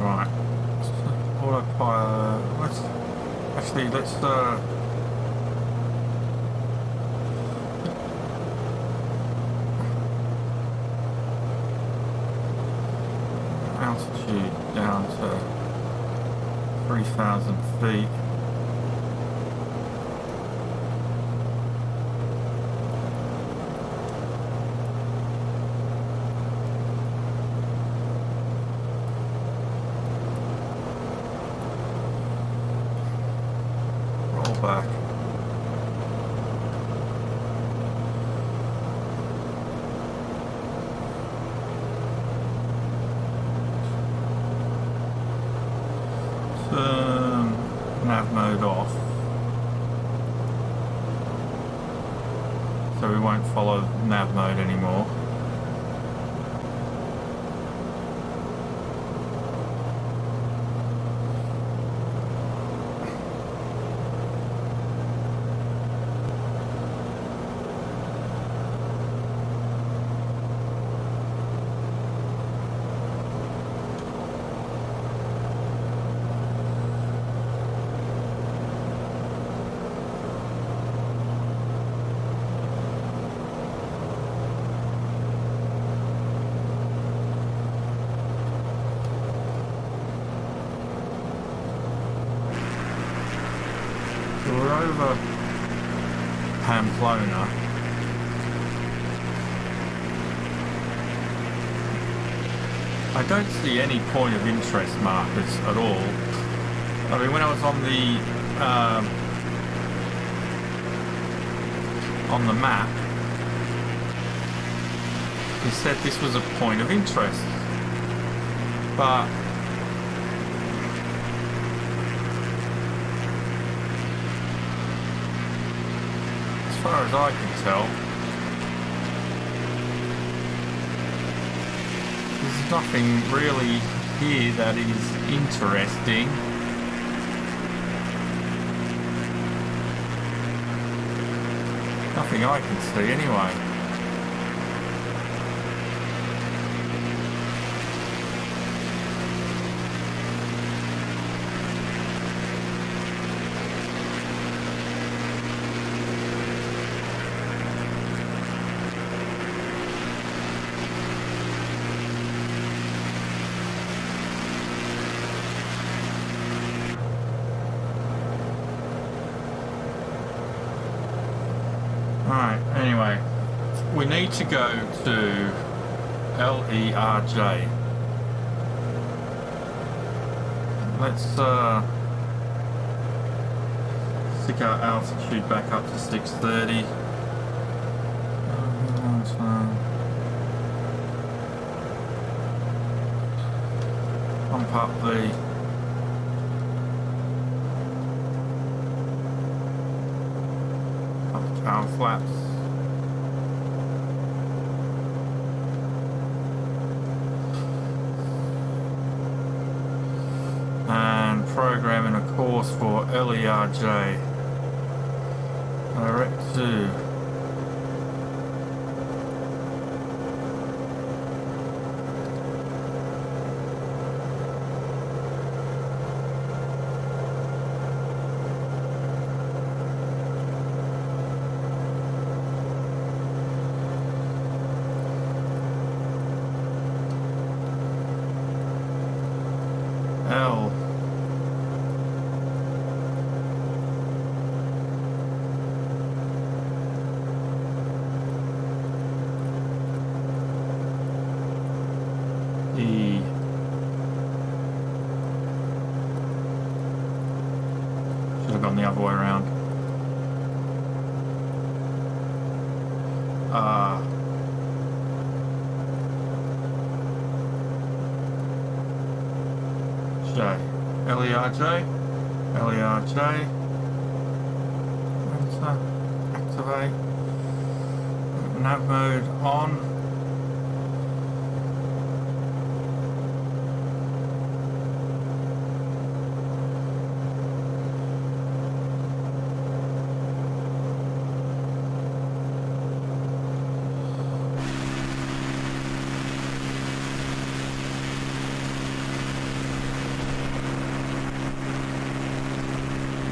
Right. Autopilot. Let's altitude down to 3,000 feet. Roll back. Turn nav mode off, so we won't follow nav mode anymore. So we're over Pamplona. I don't see any point of interest markers at all. I mean, when I was on the map, it said this was a point of interest, but as far as I can tell, there's nothing really here that is interesting. Nothing I can see anyway. Alright, anyway, we need to go to LERJ. Let's stick our altitude back up to 630. Pump up the power flaps. programming a course for LERJ. Direct to. L. E. Should have gone the other way around. R. J. LERJ. LERJ. Enter. Activate. Nav mode on.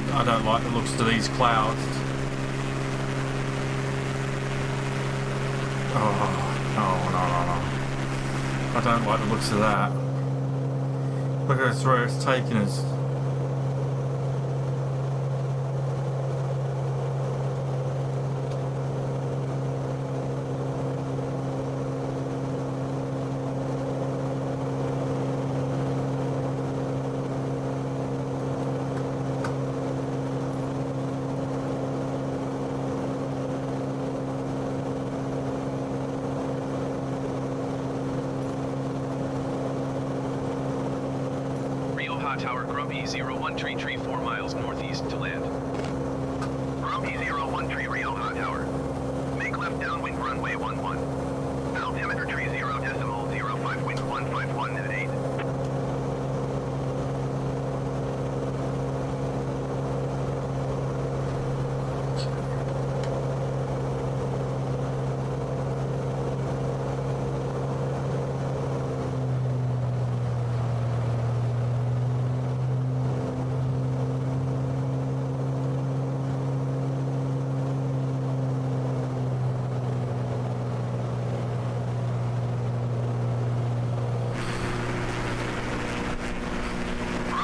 I don't like the looks of these clouds. Oh, no. I don't like the looks of that. Look at where it's taking us. Tower Grumpy 01 tree 4 miles northeast to land. Grumpy 01 tree Rio Hot Tower. Make left downwind runway 11. Altimeter tree 0.05 wind 151 at 8.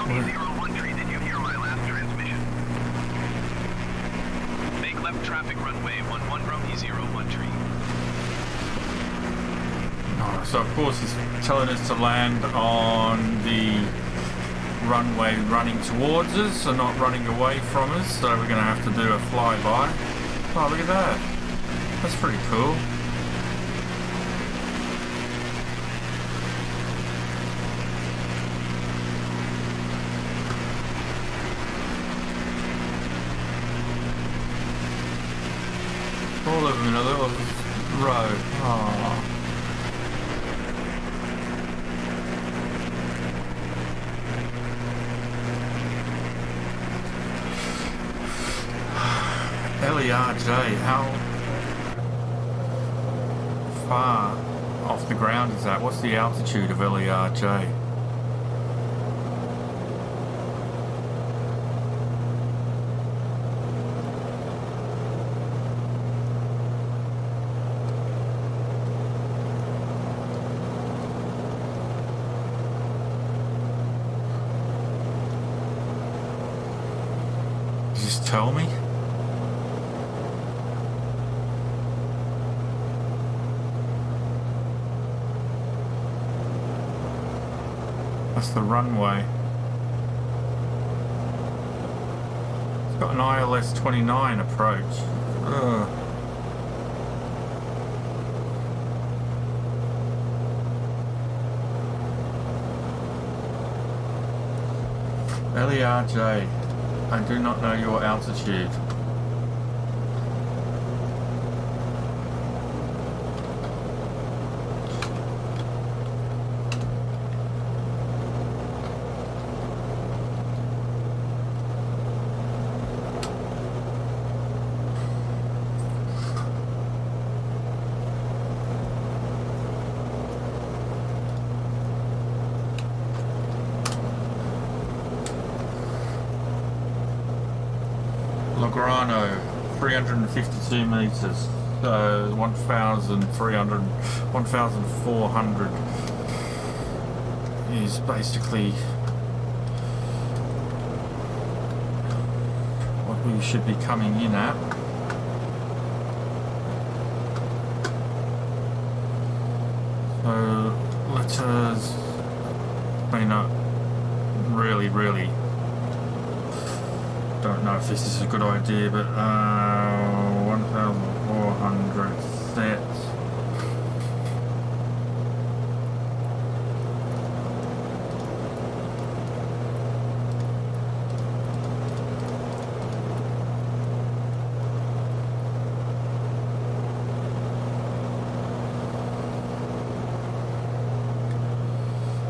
Grumpy 01 tree, did you hear my last transmission? Make left traffic runway 11 Grumpy 01 tree. Oh, so of course it's telling us to land on the runway running towards us and not running away from us, so we're going to have to do a flyby. Oh, look at that. That's pretty cool. All of them in a little row. Oh. LERJ, how far off the ground is that? What's the altitude of LERJ? Just tell me. That's the runway. It's got an ILS 29 approach. Ugh. LERJ, I do not know your altitude. Grano, 352 meters. So 1,400 is basically what we should be coming in at. So let us clean up. Really don't know if this is a good idea, but 1,400 sets.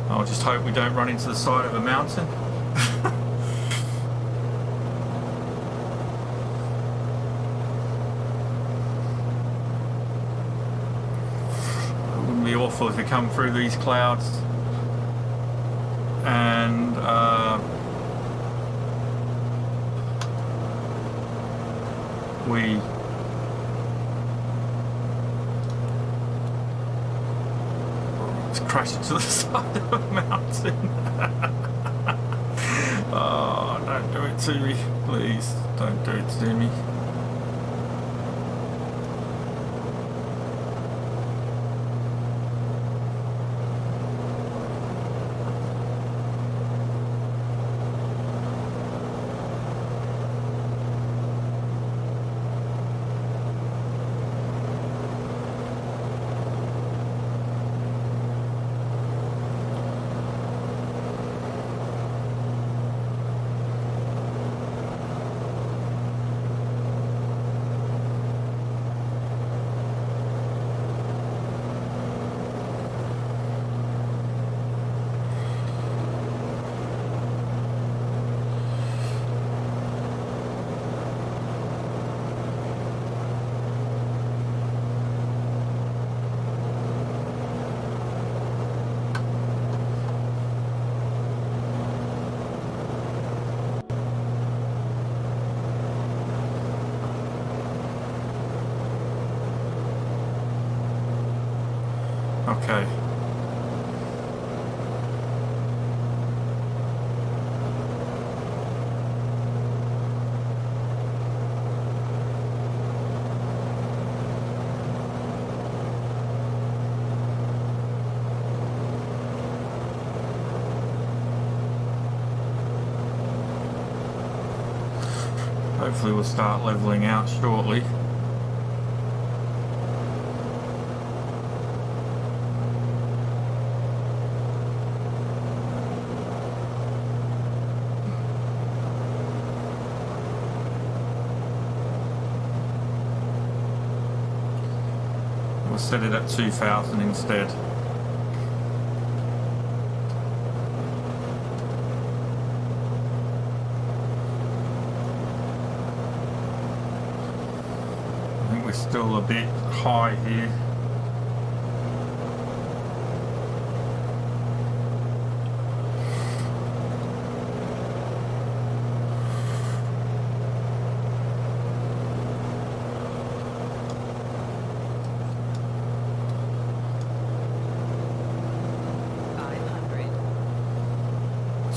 I'll just hope we don't run into the side of a mountain. It wouldn't be awful if we come through these clouds and we crash into the side of a mountain. Oh, don't do it to me, please. Don't do it to me. Okay. Hopefully we'll start leveling out shortly. We'll set it at 2,000 instead. I think we're still a bit high here.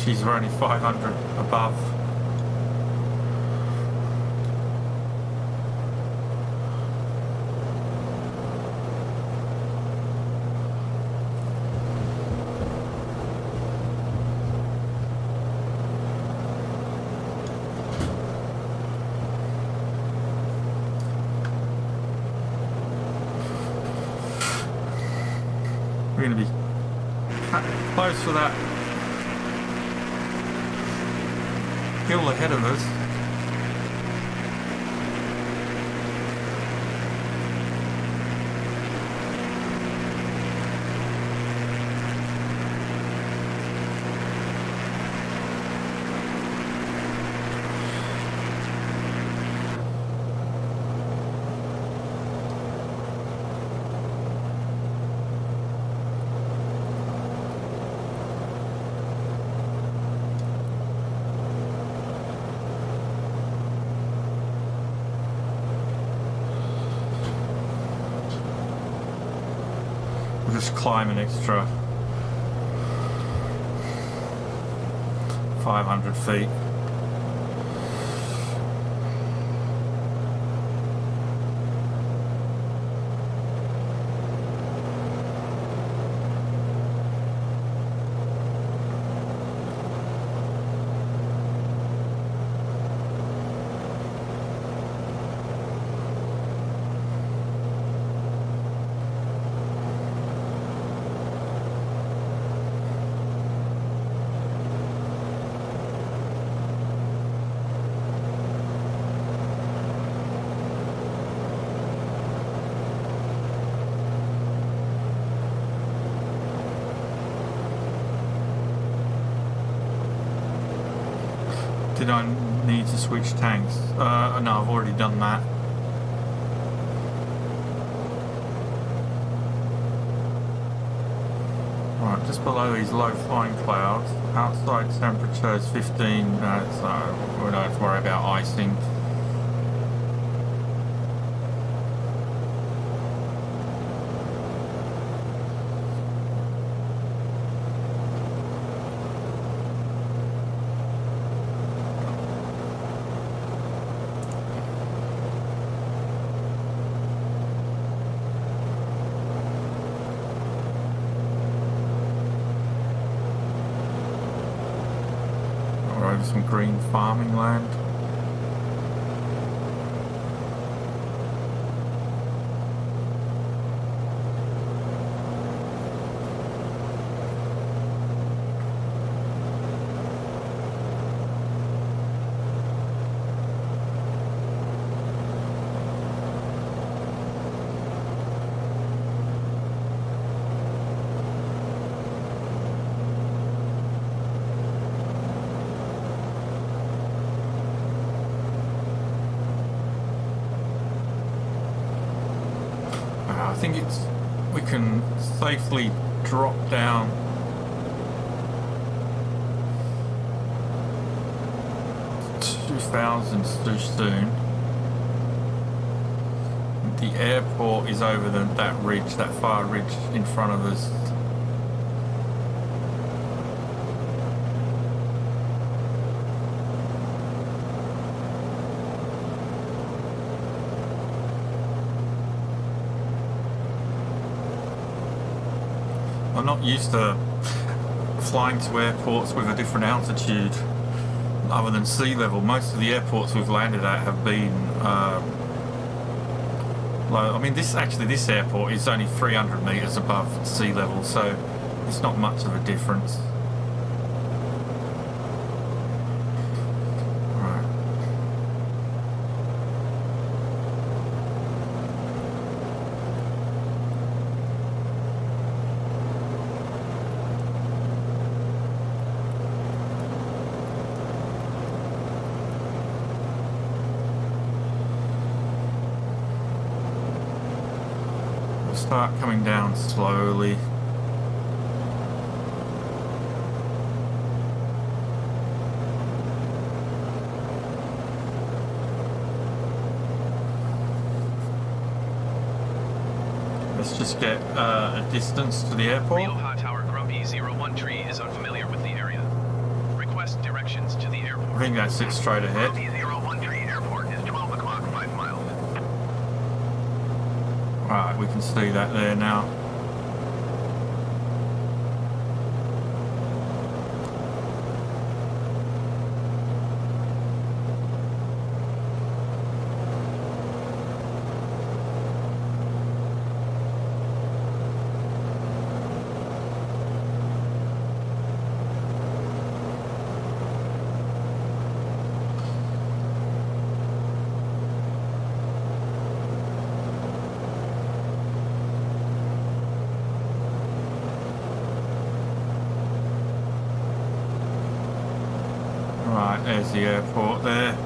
Geez, we're only 500 above. We're going to be close for that hill ahead of us. just climb an extra 500 feet. Did I need to switch tanks? No, I've already done that. Right, just below these low flying clouds. Outside temperature is 15, so we don't have to worry about icing. Over some green farming land. I think we can safely drop down to 2,000 too soon. The airport is over that ridge, that far ridge in front of us. I'm not used to flying to airports with a different altitude other than sea level. Most of the airports we've landed at have been low. I mean, this airport is only 300 meters above sea level, so it's not much of a difference. Start coming down slowly. Let's just get a distance to the airport. Rio Hot Tower Grumpy 01 Tree is unfamiliar with the area. Request directions to the airport. I think that's it straight ahead. Grumpy 01 Tree Airport is 12 o'clock, 5 miles. Right, we can see that there now. Right, there's the airport there.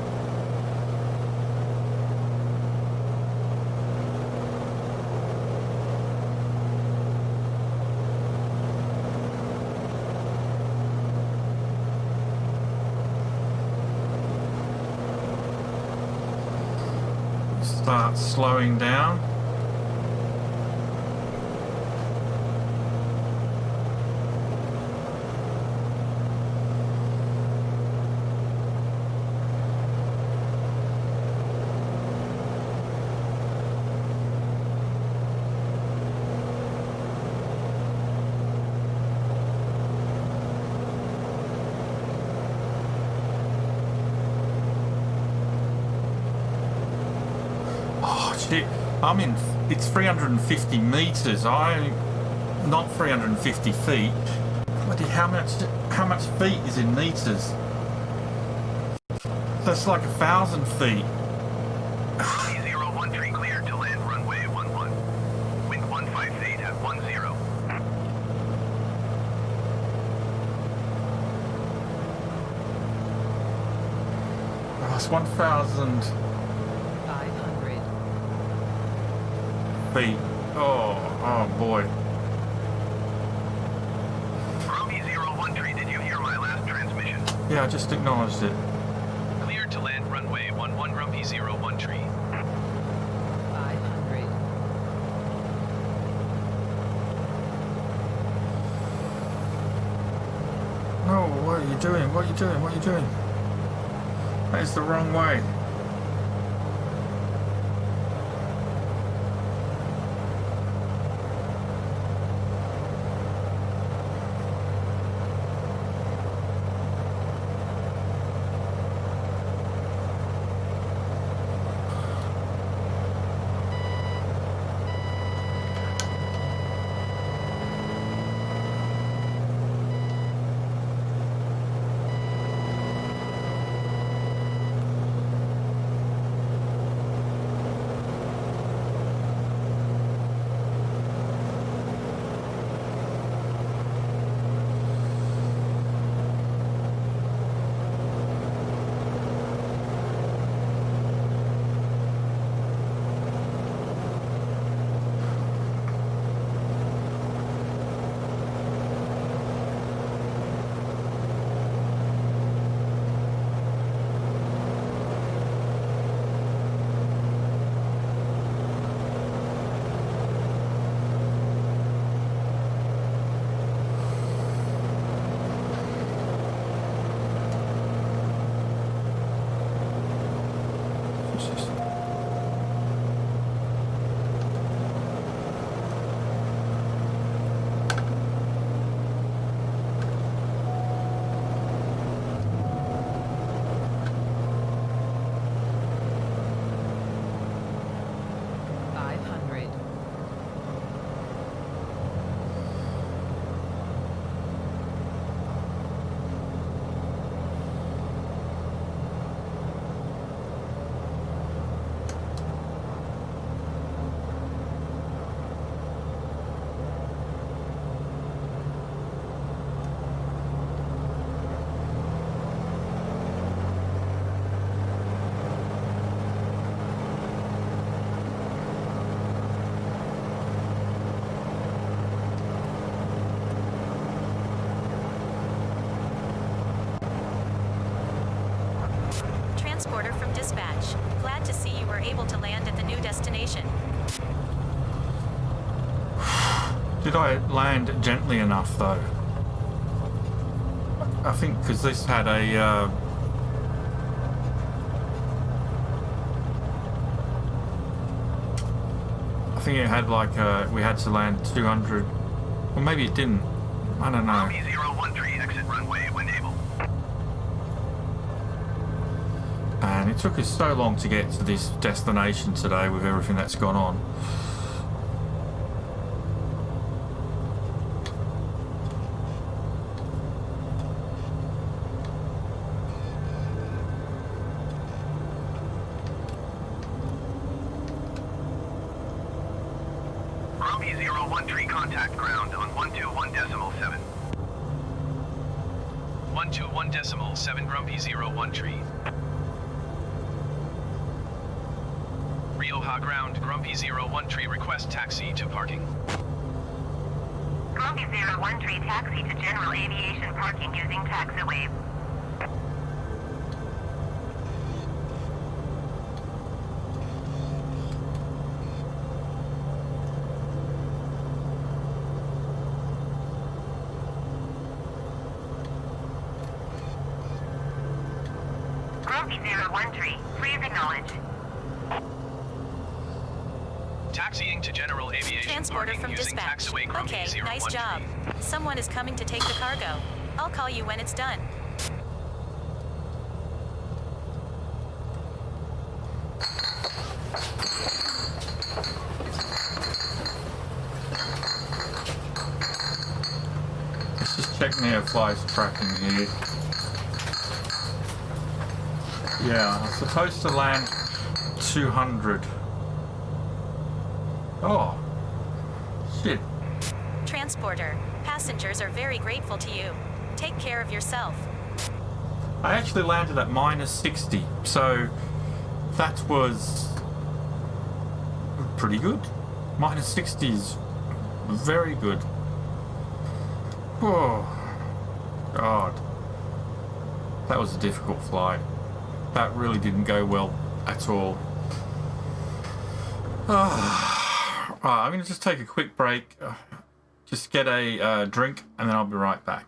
Start slowing down. shit. It's 350 meters. Not 350 feet. Bloody, how much feet is in meters? That's like 1,000 feet. Romeo 01 tree cleared to land runway 11. Wind 158 at 10. Oh, it's 1,000 500. feet. Oh boy. Romeo 01 tree, did you hear my last transmission? Yeah, I just acknowledged it. Cleared to land runway 11 Grumpy 01 tree. 500. No, what are you doing? What are you doing? What are you doing? That is the wrong way. Transporter from dispatch. Glad to see you were able to land at the new destination. Did I land gently enough though? I think because this had a I think it had like we had to land 200, or maybe it didn't. I don't know. Romeo 01 tree, exit runway when able. And it took us so long to get to this destination today with everything that's gone on. Romeo 01 tree, contact ground on 121.7. 121.7 Grumpy 01 tree. Rioja ground, Grumpy 01 tree, request taxi to parking. Grumpy 01 tree, taxi to general aviation parking using taxiway. Grumpy 01 tree, please acknowledge. Taxiing to general aviation Transporter parking from using dispatch. taxiway Grumpy Okay, 01 nice job. tree. Someone is coming to take the cargo. I'll call you when it's done. NeoFly's tracking here. Yeah, I'm supposed to land 200. Oh, shit. Transporter, passengers are very grateful to you. Take care of yourself. I actually landed at -60, so that was pretty good. -60 is very good. Oh, God. That was a difficult flight. That really didn't go well at all. I'm going to just take a quick break, just get a drink, and then I'll be right back.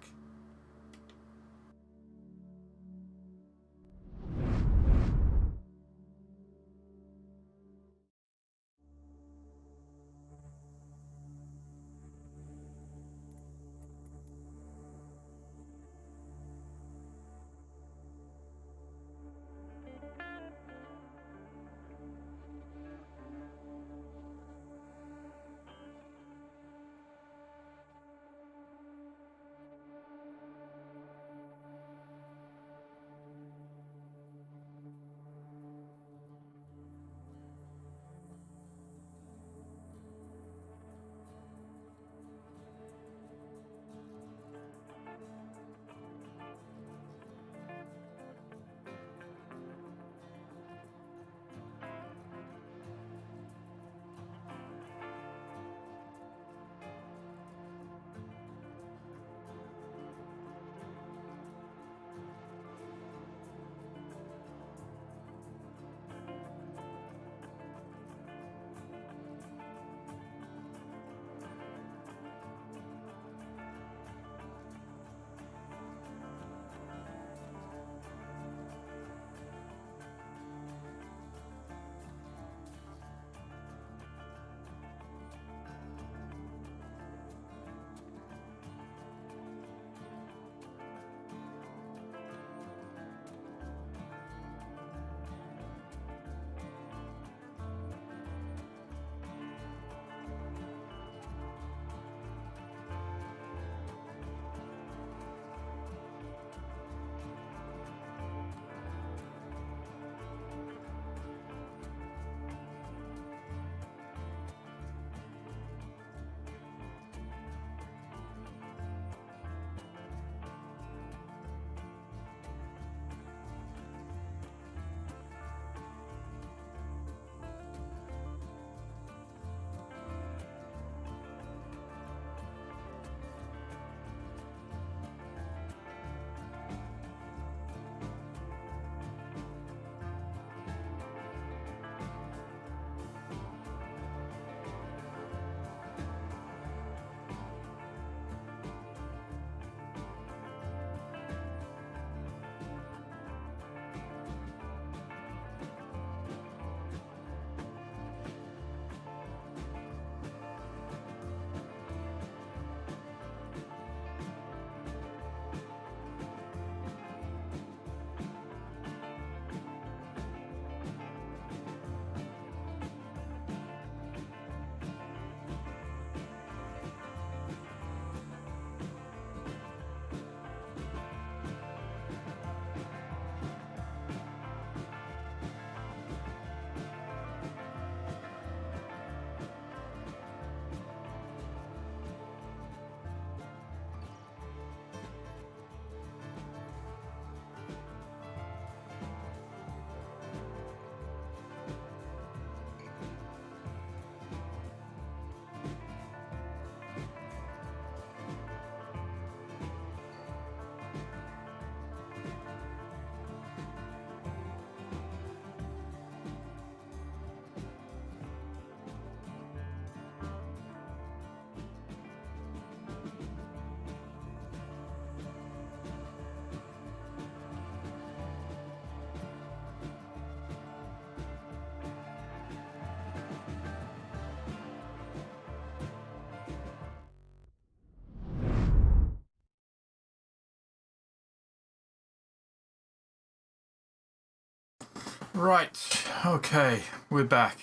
Right, okay, we're back.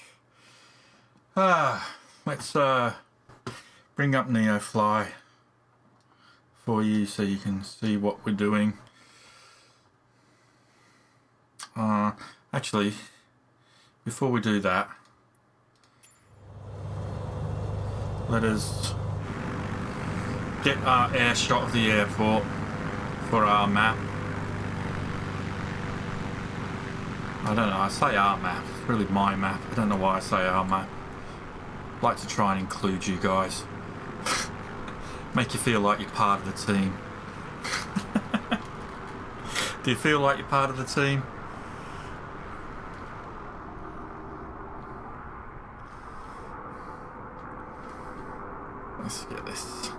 Let's bring up NeoFly for you so you can see what we're doing. Actually, before we do that, let us get our air shot of the airport for our map. I don't know, I say our map, it's really my map. I don't know why I say our map. I'd like to try and include you guys. Make you feel like you're part of the team. Do you feel like you're part of the team? Let's get this.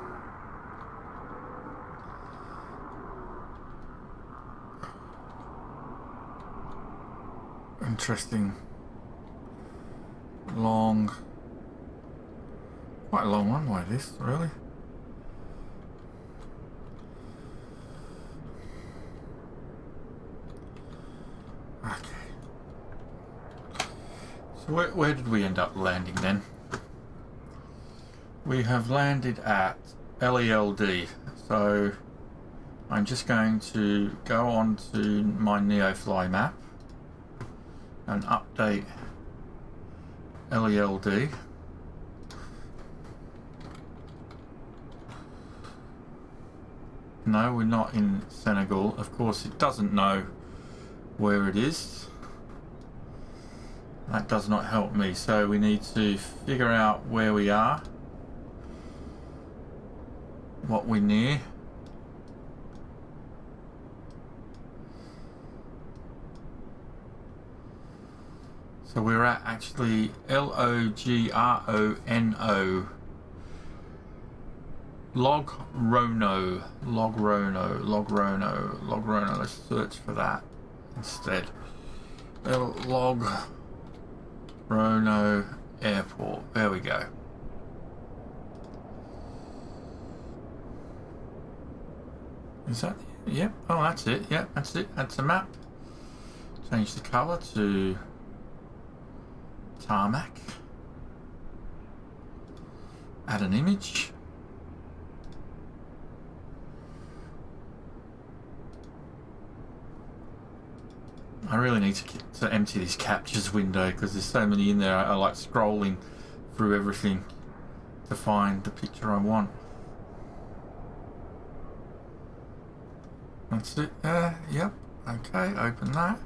Interesting. Long. Quite a long runway this, really. Okay. So where did we end up landing then? We have landed at LELD, so I'm just going to go on to my NeoFly map and update LELD. No, we're not in Senegal. Of course, it doesn't know where it is. That does not help me, so we need to figure out where we are, what we're near. So we're at actually Logrono, Logrono. Let's search for that instead. Logrono Airport. There we go. Is that? Yep. Oh, that's it. Yep, that's it. That's a map. Change the colour to tarmac. Add an image. I really need to empty this captures window because there's so many in there. I like scrolling through everything to find the picture I want. That's it. Yep. Okay, open that.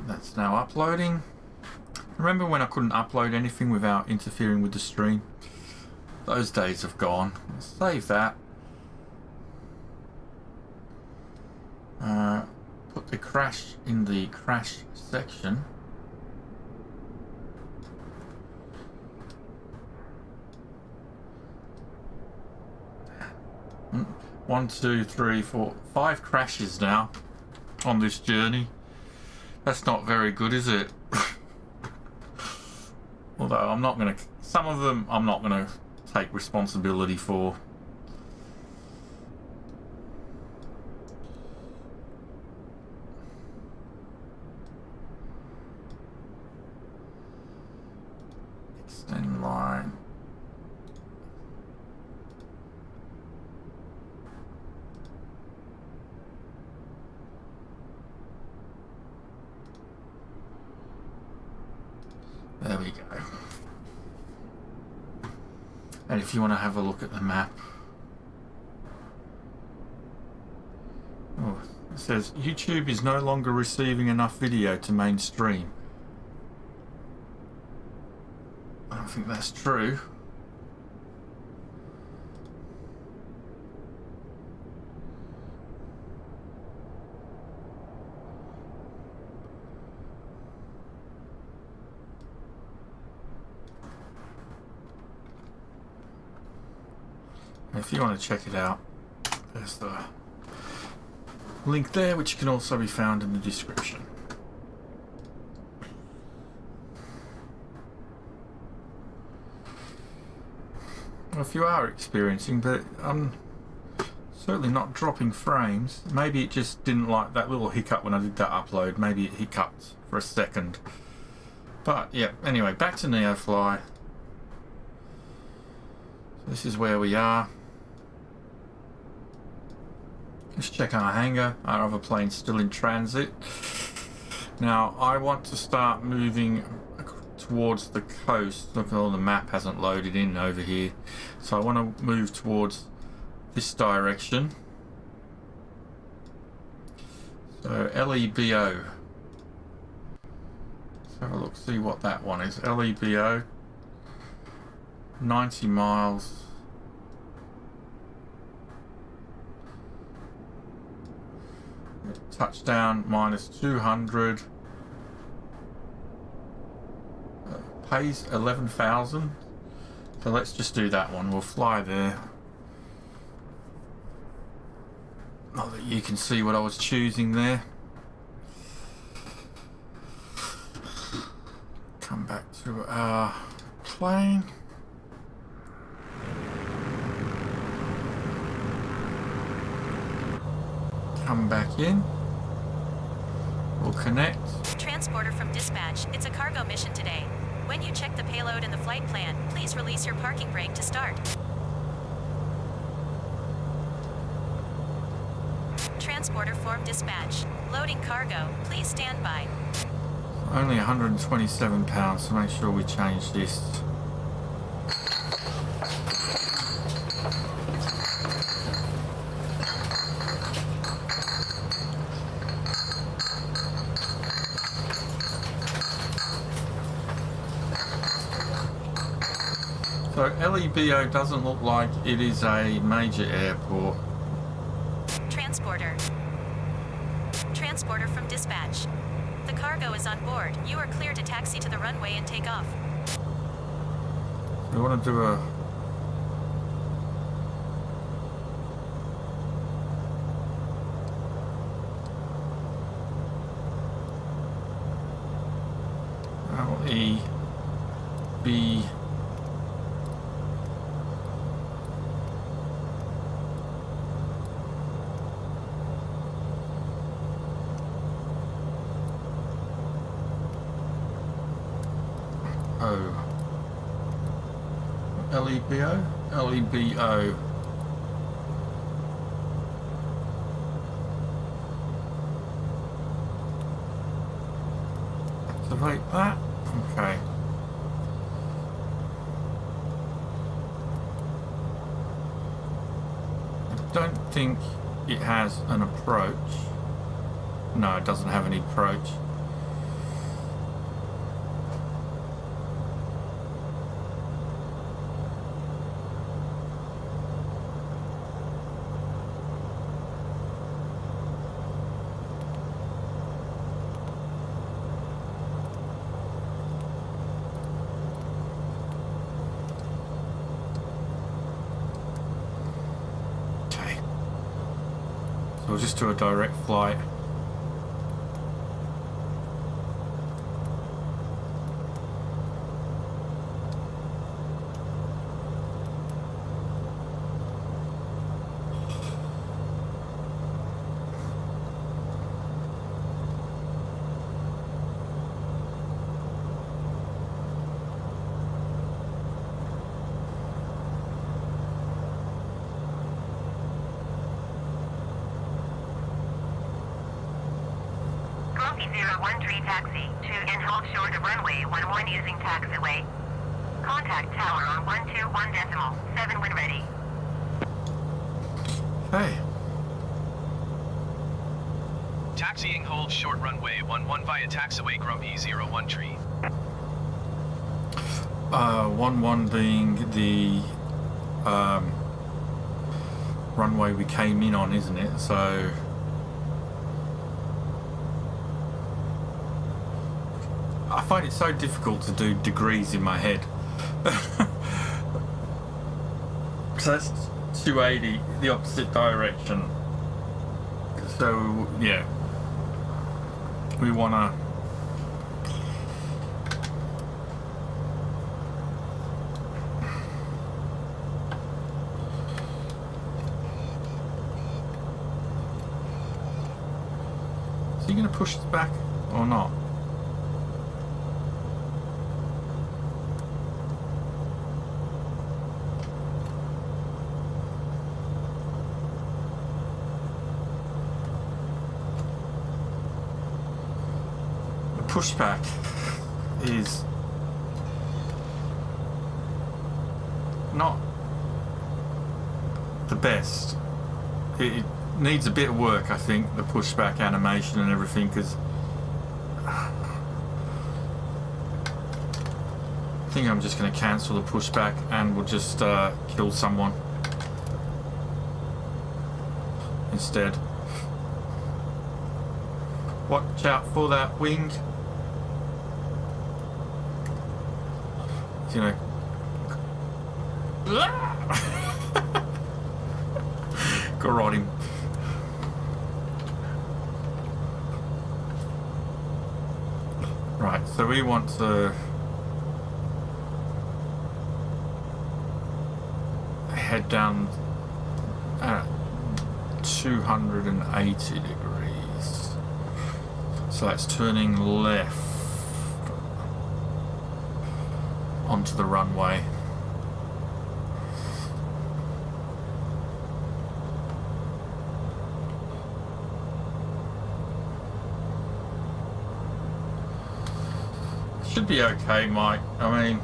That's now uploading. Remember when I couldn't upload anything without interfering with the stream? Those days have gone. Save that. Put the crash in the crash section. One, two, three, four, 5 crashes now on this journey. That's not very good, is it? Although I'm not going to, some of them I'm not going to take responsibility for. Extend line. There we go. And if you want to have a look at the map, oh, it says YouTube is no longer receiving enough video to mainstream. I don't think that's true. If you want to check it out, there's the link there, which can also be found in the description. Well, if you are experiencing, but I'm certainly not dropping frames. Maybe it just didn't like that little hiccup when I did that upload. Maybe it hiccuped for a second. But yeah, anyway, back to NeoFly. This is where we are. Let's check our hangar. Our other plane's still in transit. Now, I want to start moving towards the coast. Look, all the map hasn't loaded in over here. So I want to move towards this direction. So LEBO. Let's have a look, see what that one is. LEBO. 90 miles. Touchdown minus 200. Pays 11,000. So let's just do that one. We'll fly there. Not that you can see what I was choosing there. Come back to our plane. Come back in. We'll connect. Transporter from dispatch, it's a cargo mission today. When you check the payload and the flight plan, please release your parking brake to start. Transporter form dispatch. Loading cargo. Please stand by. Only 127 pounds, so make sure we change this. So LEBO doesn't look like it is a major airport. Transporter. Transporter from dispatch. The cargo is on board. You are clear to taxi to the runway and take off. We want to do a... LEB... LEBO? LEBO. Activate that. Okay. I don't think it has an approach. No, it doesn't have any approach. We'll just do a direct flight. Grumpy 013 taxi to and hold short of runway 11 using taxiway. Contact tower on 121.7 when ready. Okay. Taxiing hold short runway 11 via taxiway Grumpy 013. 11 being the runway we came in on, isn't it? So I find it so difficult to do degrees in my head. So that's 280, the opposite direction. So yeah, we wanna is he gonna push us back or not? pushback is not the best. It needs a bit of work, I think, the pushback animation and everything, because I think I'm just going to cancel the pushback and we'll just kill someone instead. Watch out for that wing. You know. Got him. Right, so we want to head down at 280 degrees. So that's turning left onto the runway. Should be okay, Mike. I mean,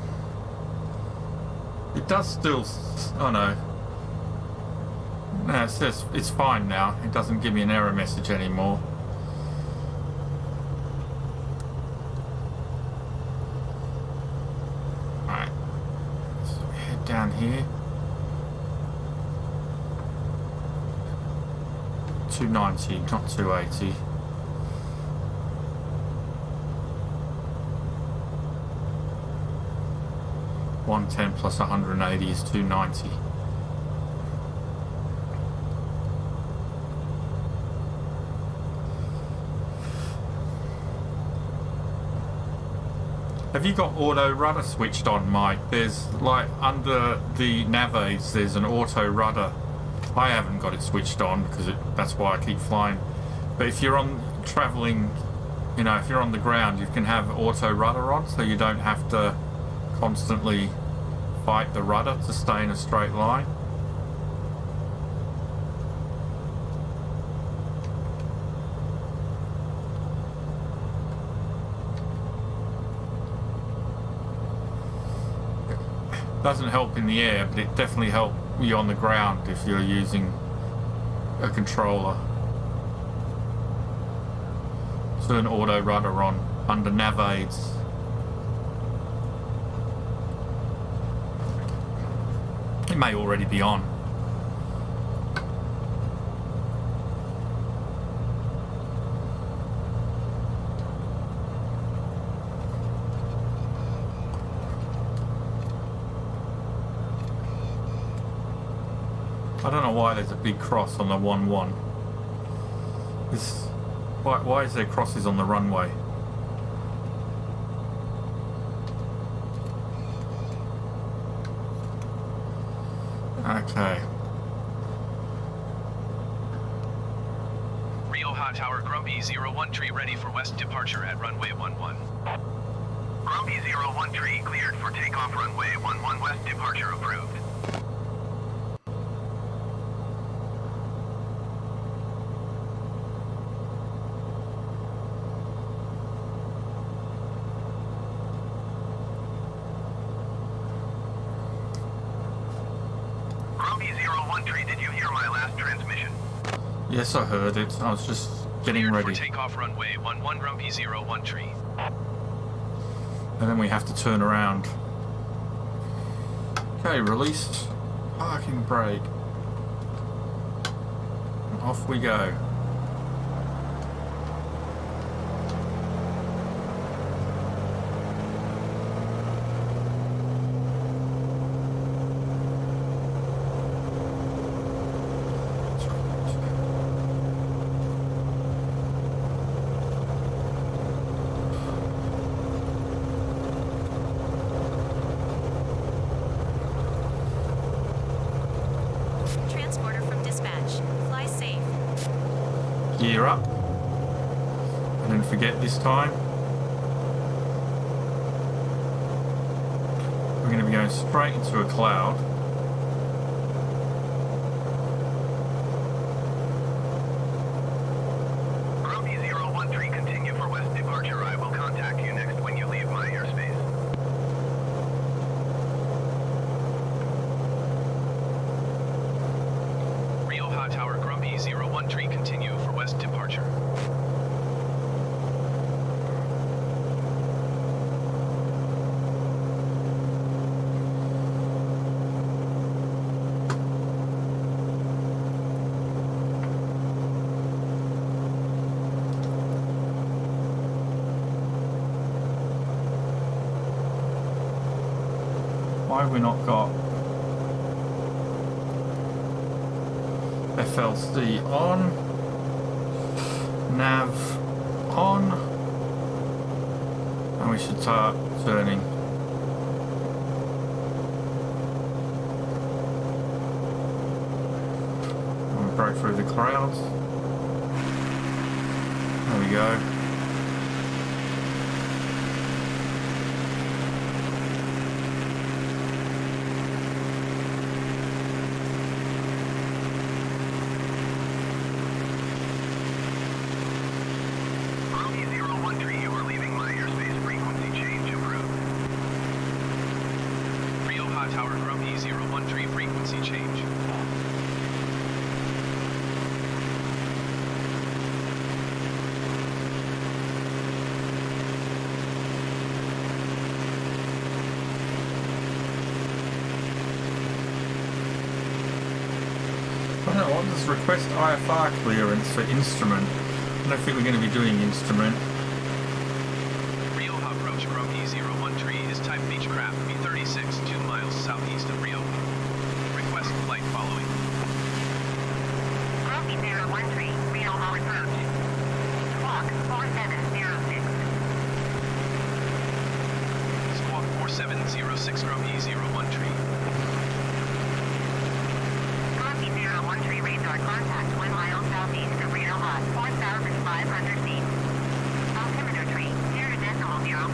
it does still. Oh no. No, it says it's fine now. It doesn't give me an error message anymore. Alright. So we head down here. 290, not 280. $110 plus 180 is 290. Have you got auto rudder switched on, Mike? There's like under the nav aids there's an auto rudder. I haven't got it switched on because that's why I keep flying. But if you're on traveling, you know, if you're on the ground, you can have auto rudder on, so you don't have to constantly fight the rudder to stay in a straight line. Doesn't help in the air, but it definitely helps you on the ground if you're using a controller. Turn auto rudder on under nav aids. It may already be on. I don't know why there's a big cross on the 1-1. Why is there crosses on the runway? Okay. Rio Hot Tower Grumpy 01 tree ready for west departure at runway 11. Grumpy 01 tree cleared for takeoff runway 11 west departure approved. Yes, I heard it. I was just getting Cleared ready. for takeoff runway 11 Grumpy 01 tree. And then we have to turn around. Okay, release parking brake. And off we go. Transporter from dispatch. Fly safe. Gear up. And then forget this time. We're going to be going straight into a cloud. Grumpy 01 tree continue for west departure. I will contact Grumpy 01 tree, continue for west departure. Why have we not got FLC on, nav on, and we should start turning. And we break through the clouds. There we go. Grumpy 01 tree, you are leaving my airspace. Frequency change approved. Rioja Tower, Grumpy 01 tree, frequency change. I don't know, what does request IFR clearance for instrument? I don't think we're going to be doing instrument. Rioja approach, Grumpy 01 tree is type Beechcraft, B36, 2 miles southeast of Rioja. Request flight following. Grumpy 01 tree, Rioja approach. Squawk 4706. Squawk 4706, Grumpy 01 tree. Grumpy 01 tree, radar contact 1 mile southeast of Rioja, 4,500 feet. Altimeter tree, 0.04.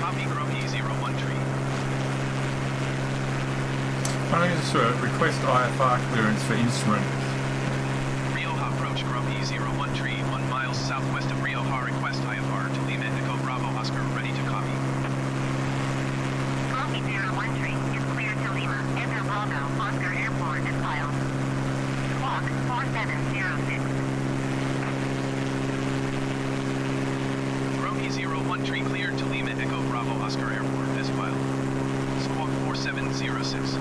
Copy, Grumpy 01 tree. I think it's a request IFR clearance for instrument. Rioja approach, Grumpy 01 tree, 1 mile southwest of Rioja. Request IFR to Lima Echo Bravo Oscar, ready to copy. Grumpy 01 tree is cleared to Lima. Enter Bravo, Oscar Airport is filed. Squawk 4706. Grumpy 01 tree cleared to Lima Echo Bravo Oscar Airport as filed. Squawk 4706.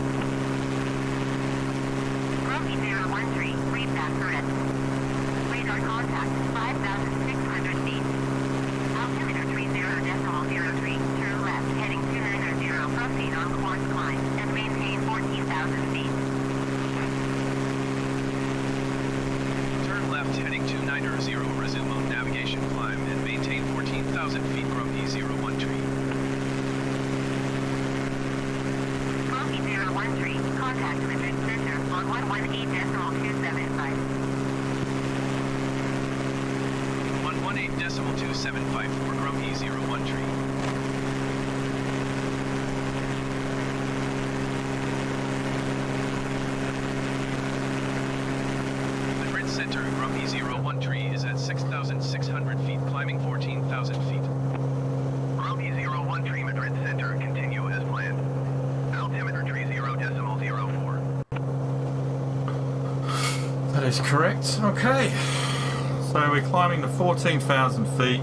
Grumpy 01 tree, read back correct. Radar contact 5,600 feet. Altimeter tree 0.03. Turn left, heading 290. Proceed on course climb and maintain 14,000 feet. Turn left heading 290. Resume on navigation climb and maintain 14,000 feet. Grumpy 01 tree. Grumpy 01 tree, contact Madrid Center on 118.275. 118.275 for Grumpy 01 tree. Madrid Center, Grumpy 01 tree is at 6,600 feet, climbing 14,000 feet. Grumpy 01 tree, Madrid Center, continue as planned. Altimeter tree 0.04. That is correct. Okay. So we're climbing to 14,000 feet.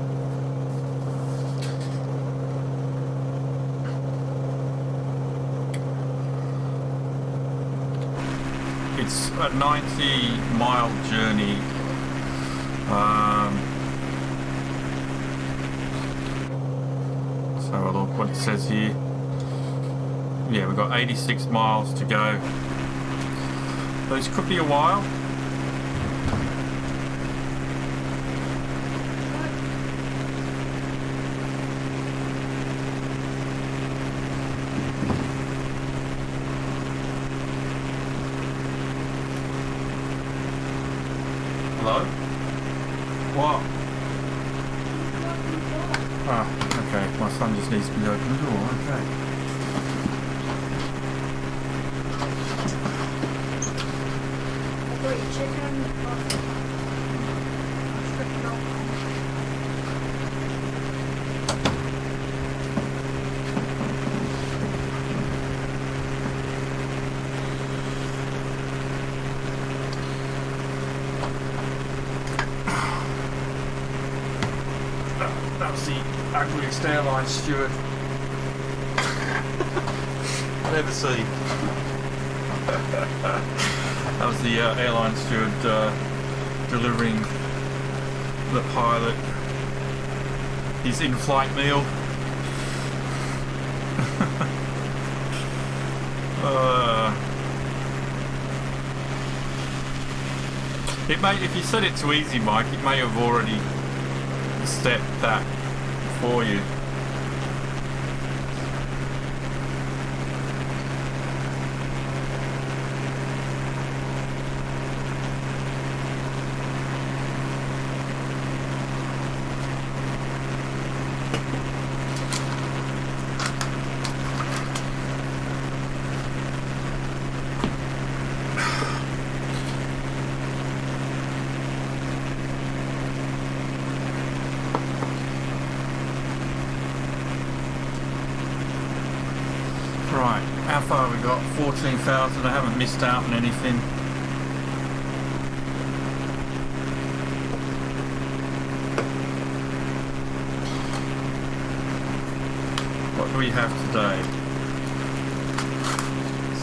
It's a 90-mile journey. So have a look what it says here. Yeah, we've got 86 miles to go. So this could be a while. Hello? What? Ah, okay. My son just needs me to open the door. Okay. I've got your chicken. Stripping off. the ugliest airline steward I've ever seen. That was the airline steward delivering the pilot his in-flight meal. It may, if you set it to easy, Mike, it may have already stepped that for you. Right, how far have we got? 14,000. I haven't missed out on anything. What do we have today?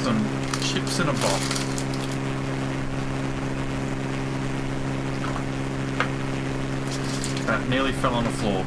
Some chips in a box. That nearly fell on the floor.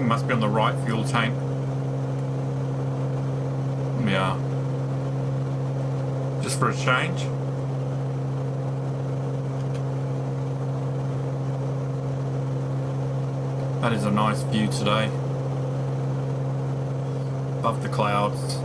Must be on the right fuel tank. Yeah. Just for a change. That is a nice view today. Above the clouds.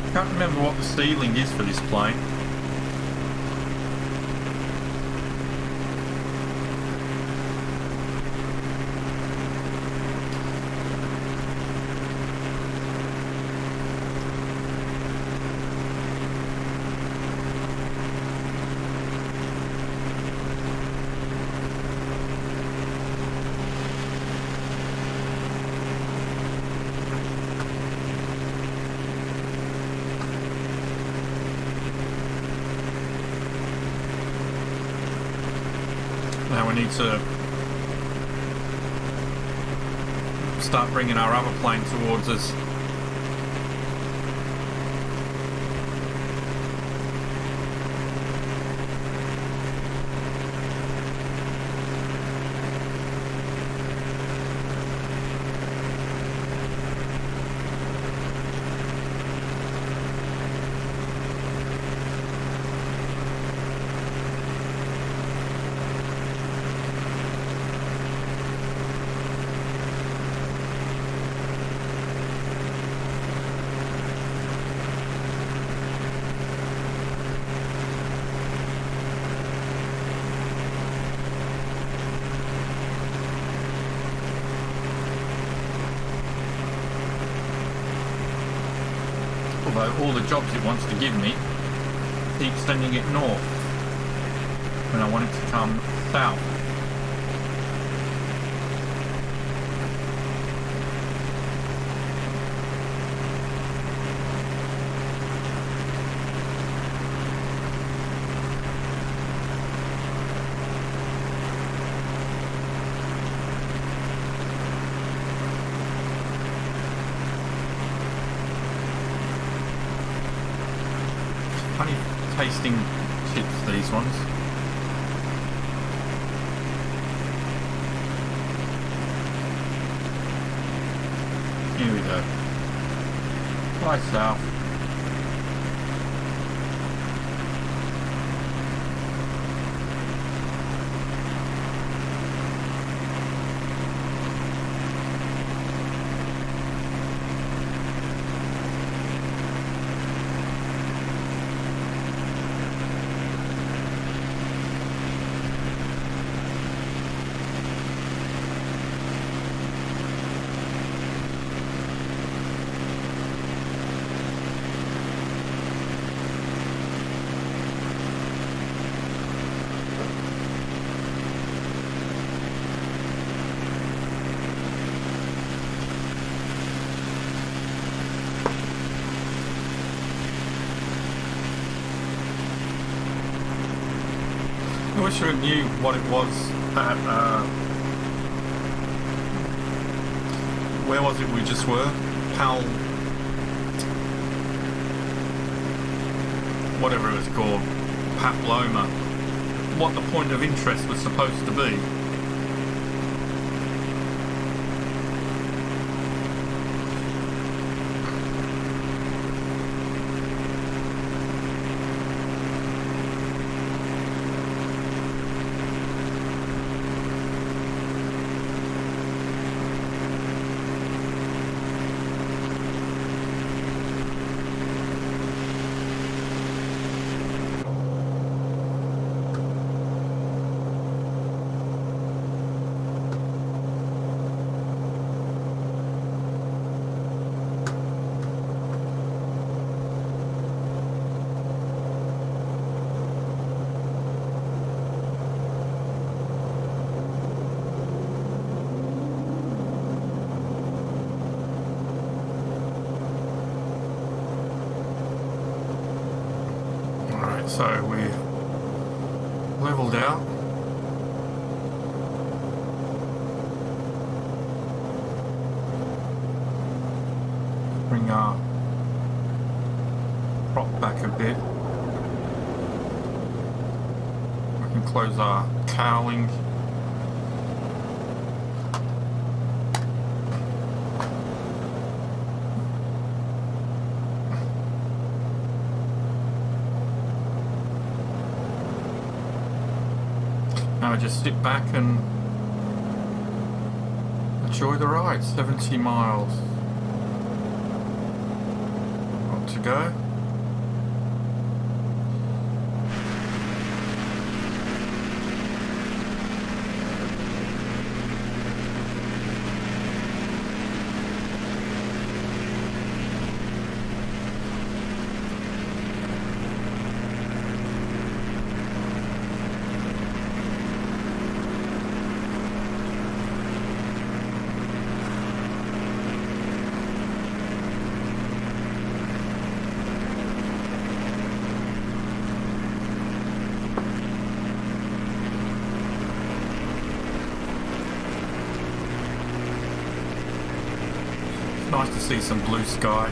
I can't remember what the ceiling is for this plane. Now we need to start bringing our other plane towards us. Although all the jobs it wants to give me keep sending it north when I want it to come south. Funny tasting chips, these ones. Here we go. Fly south. I wish I knew what it was at, where was it we just were? Whatever it was called, Paploma. What the point of interest was supposed to be. So we leveled out. Bring our prop back a bit. We can close our cowling. Now just sit back and enjoy the ride. 70 miles. Got to go. Nice to see some blue sky.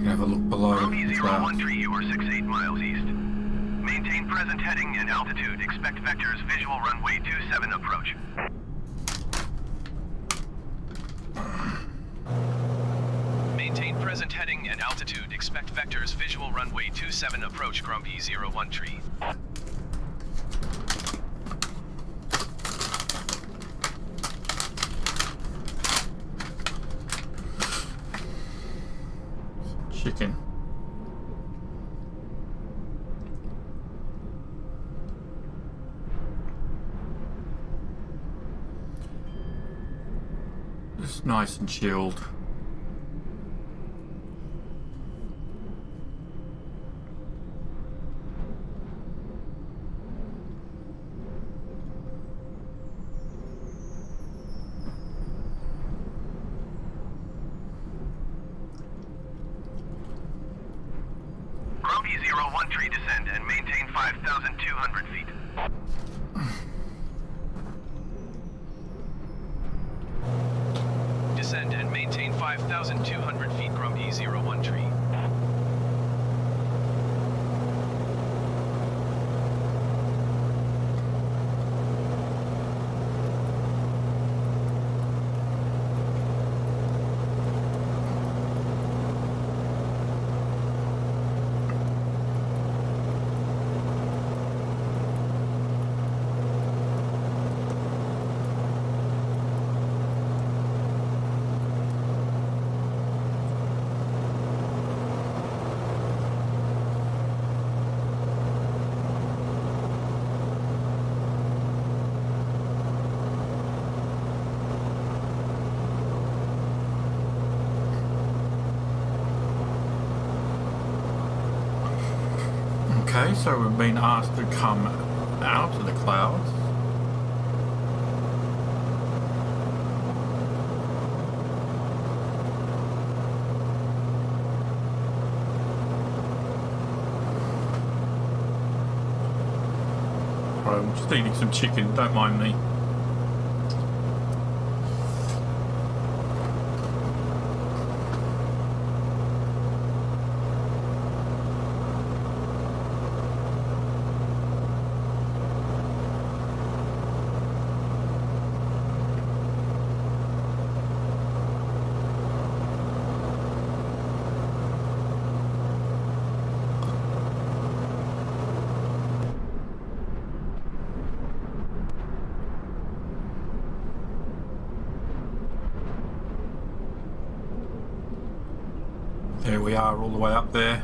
Have a look below. Romeo 013, you are 68 miles east. Maintain present heading and altitude. Expect vectors visual runway 27 approach. Maintain present heading and altitude. Expect vectors visual runway 27 approach Grumpy 013. Chicken. Just nice and chilled. Grumpy 013, descend and maintain 5,200 feet. Descend and maintain 5,200 feet Grumpy 013. Okay, so we've been asked to come out of the clouds. I'm just eating some chicken, don't mind me. There we are, all the way up there.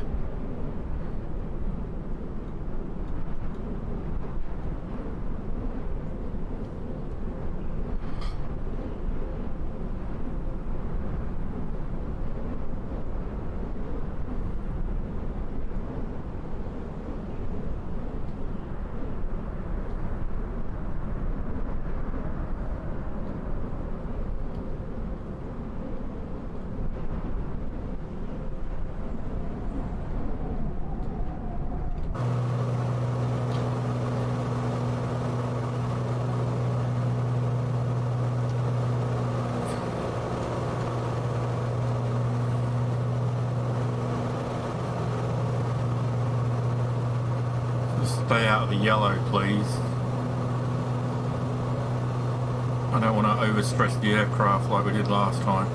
Stay out of the yellow, please. I don't want to overstress the aircraft like we did last time.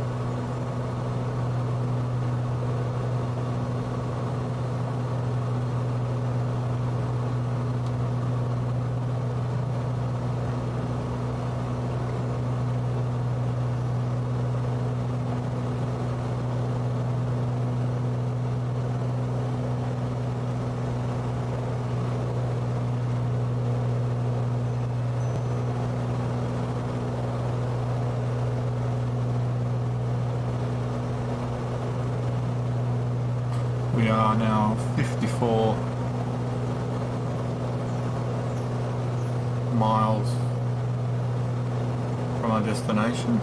We are now 54 miles from our destination.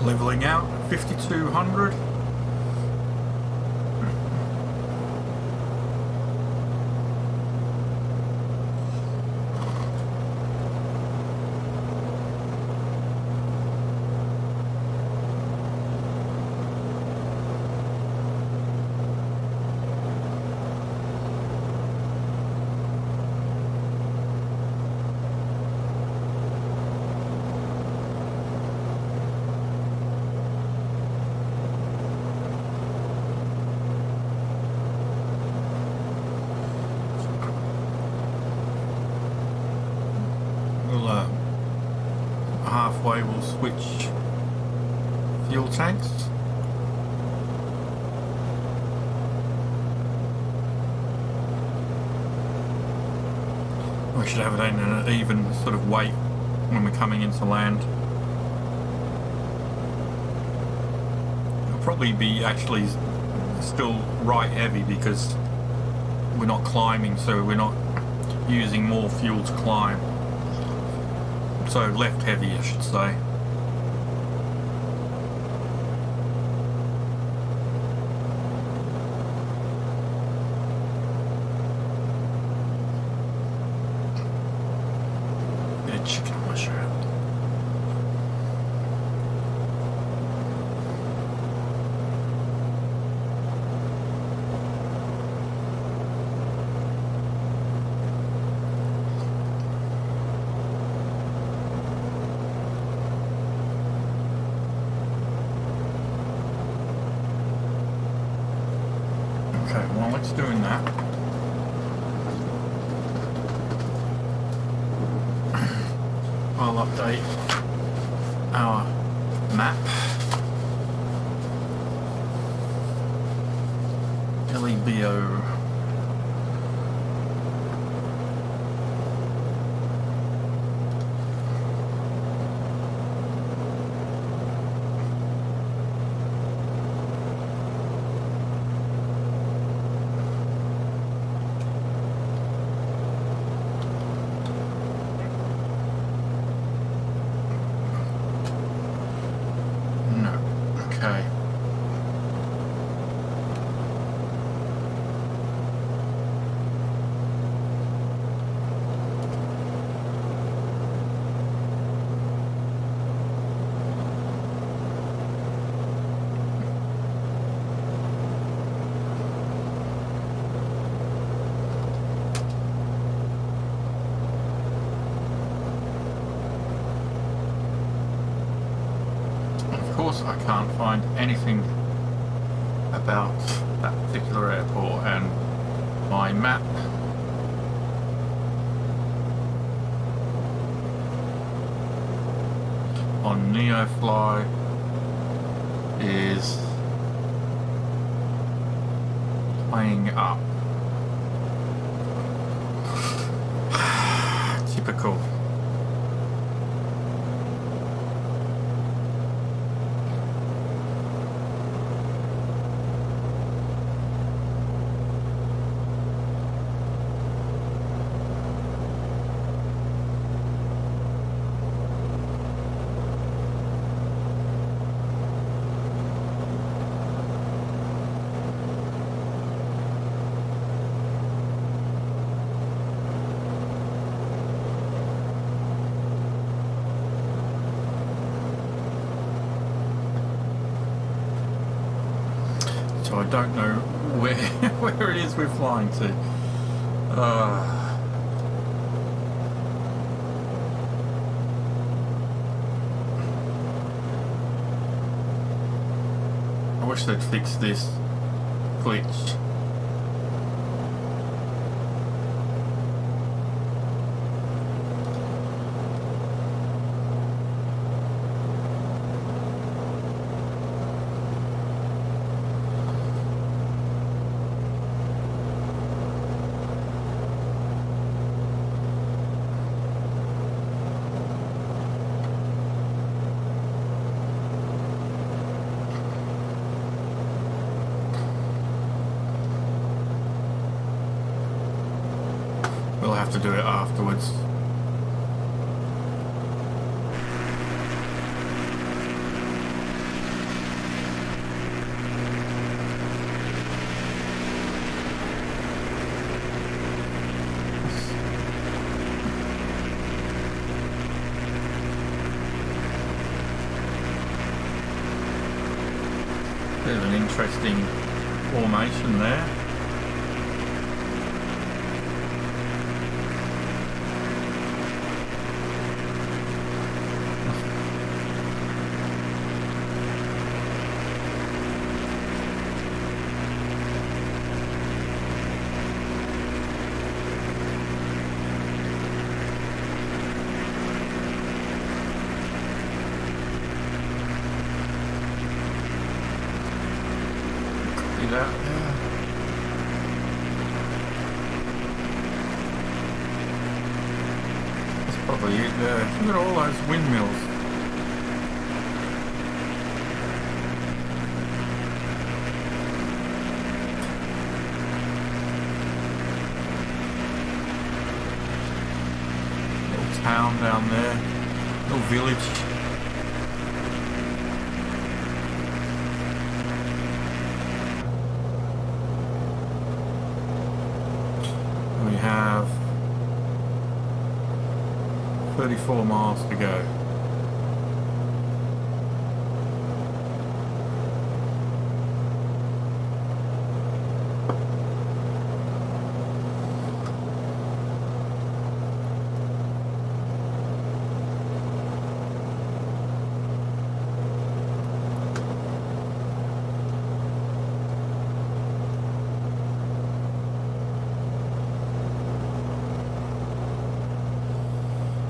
Leveling out 5200. Halfway we'll switch fuel tanks. We should have it in an even sort of weight when we're coming into land. It'll probably be actually still right heavy because we're not climbing, so we're not using more fuel to climb. So left heavy, I should say. Bit of chicken on my shirt. Okay, while it's doing that, I'll update our map. LEBO. No. Okay. Of course, I can't find anything about that particular airport, and my map on NeoFly is playing up. Typical. So I don't know where where it is we're flying to. I wish they'd fix this glitch. We'll have to do it afterwards. Bit of an interesting formation there. See that? Yeah. Probably it there. Look at all those windmills. Little town down there. Little village. We have 34 miles to go.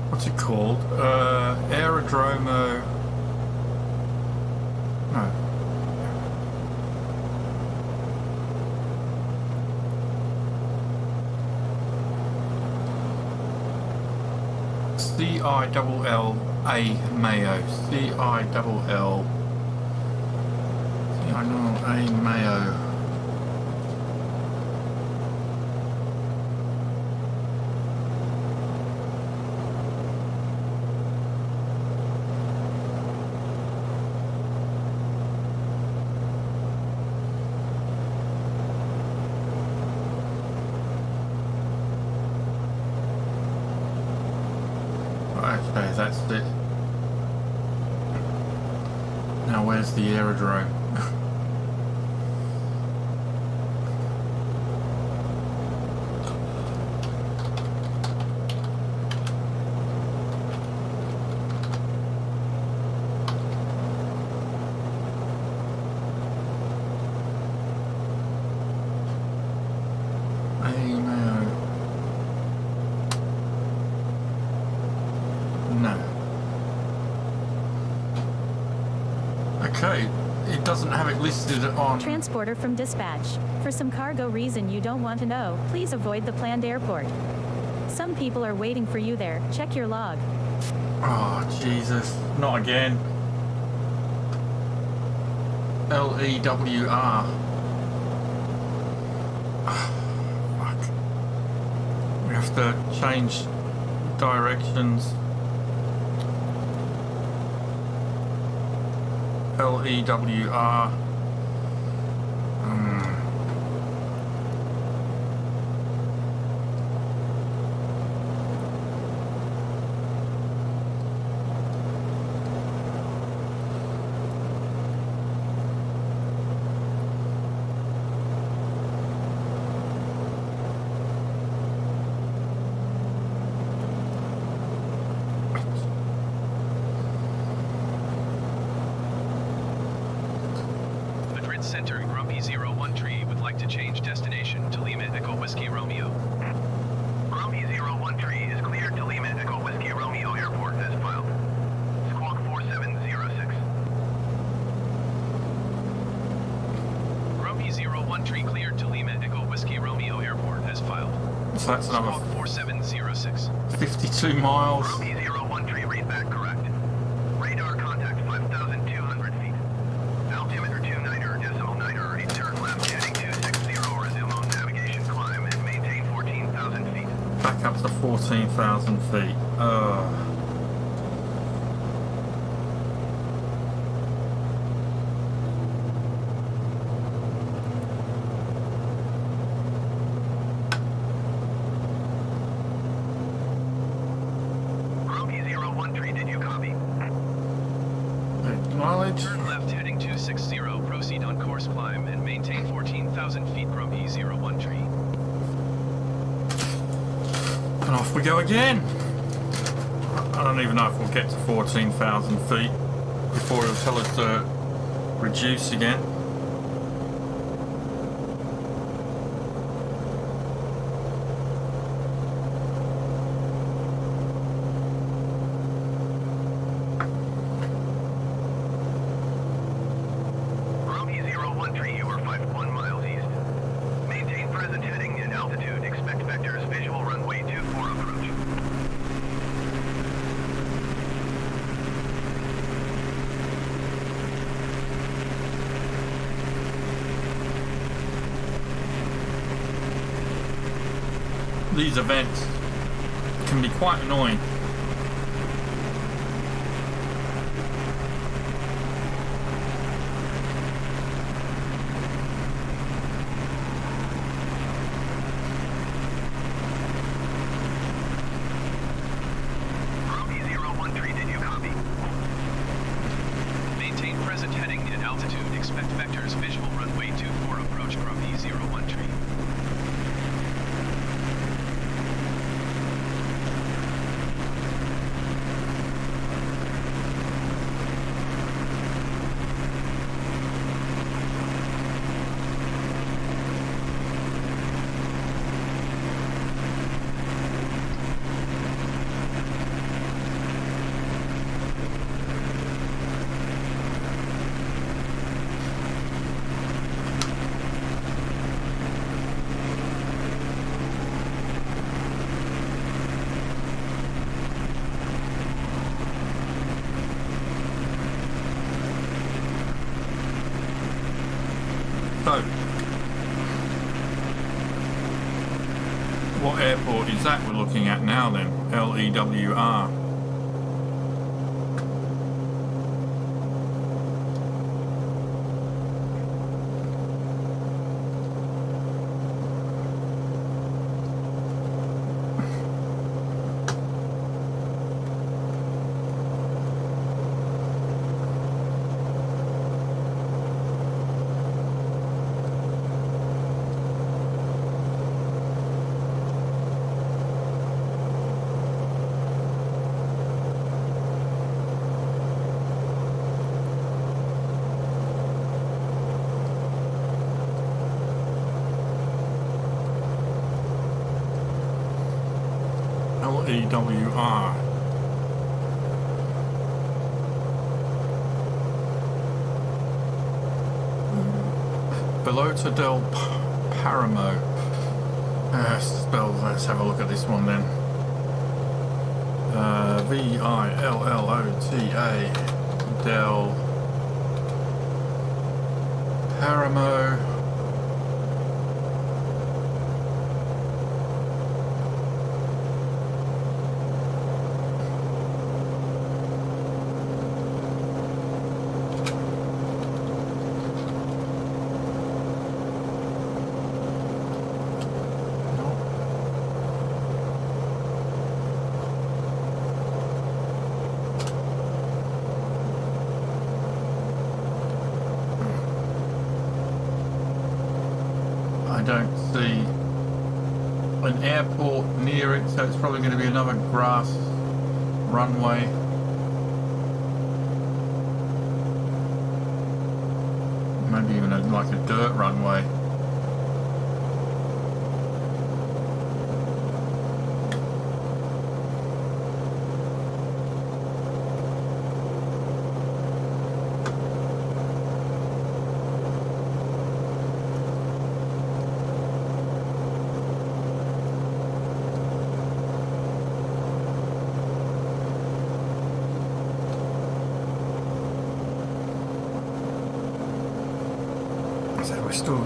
What's it called? Aerodromo. No. C-I-double-L-A Mayo. C-I-double-L-A Mayo. Okay, that's it. Now where's the aerodrome? Okay, it doesn't have it listed on... Transporter from dispatch. For some cargo reason you don't want to know, please avoid the planned airport. Some people are waiting for you there. Check your log. Oh, Jesus. Not again. L-E-W-R. Fuck. We have to change directions. L-E-W-R. Center, Grumpy 01 Tree would like to change destination to Lima Echo Whiskey Romeo. Grumpy 01 Tree is cleared to Lima Echo Whiskey Romeo Airport as filed. Squawk 4706. Grumpy 01 Tree cleared to Lima Echo Whiskey Romeo Airport as filed. So that's another Squawk 4706. 52 miles. Grumpy 01 Tree read back correct. Radar contact 5,200 feet. Altimeter 29er, 8 turn left, heading 260, resume on navigation climb and maintain 14,000 feet. Back up to 14,000 feet. Grumpy 01 Tree, did you copy? Acknowledge. Turn left heading 260, proceed on course climb and maintain 14,000 feet Grumpy 01 Tree. And off we go again. I don't even know if we'll get to 14,000 feet before it'll tell us to reduce again. Grumpy 01 Tree, you are 51 miles east. Maintain present heading and altitude. Expect vectors visual runway 24 approach. these events can be quite annoying. Romeo 013, did you copy? Maintain present heading and altitude. Expect vectors visual runway 24 approach Grumpy 013. So, what airport is that we're looking at now then? LEWR. LEWR. Belota del Paramo. Let's have a look at this one then. Villota del Paramo. I don't see an airport near it, so it's probably going to be another grass runway. Maybe even like a dirt runway. So we're still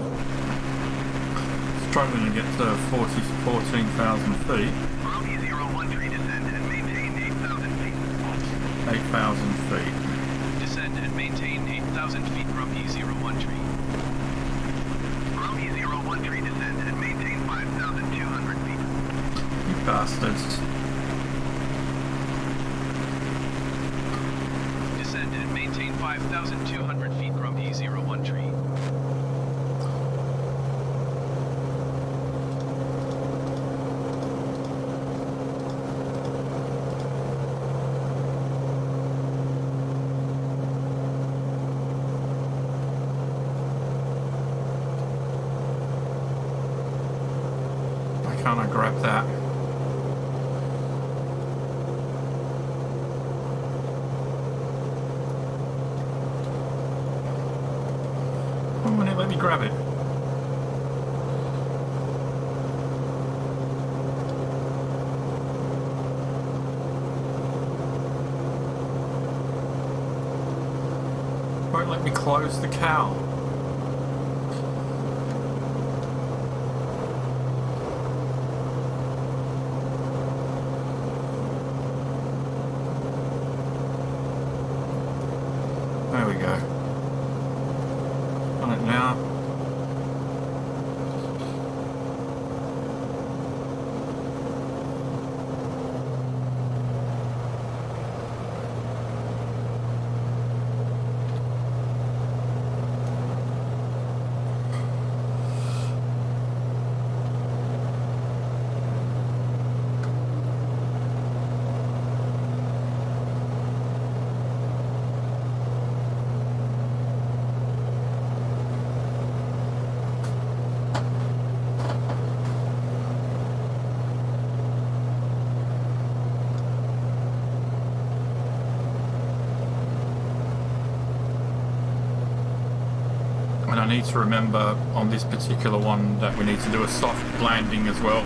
struggling to get to 14,000 feet. Romeo 013, descend and maintain 8,000 feet. 8,000 feet. Descend and maintain 8,000 feet Grumpy 013. Romeo 013, descend and maintain 5,200 feet. You bastards. Descend and maintain 5,200 feet Grumpy 013. Why can't I grab that? Why won't it let me grab it? Won't let me close the cowl. I need to remember on this particular one that we need to do a soft landing as well.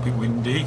Bit windy.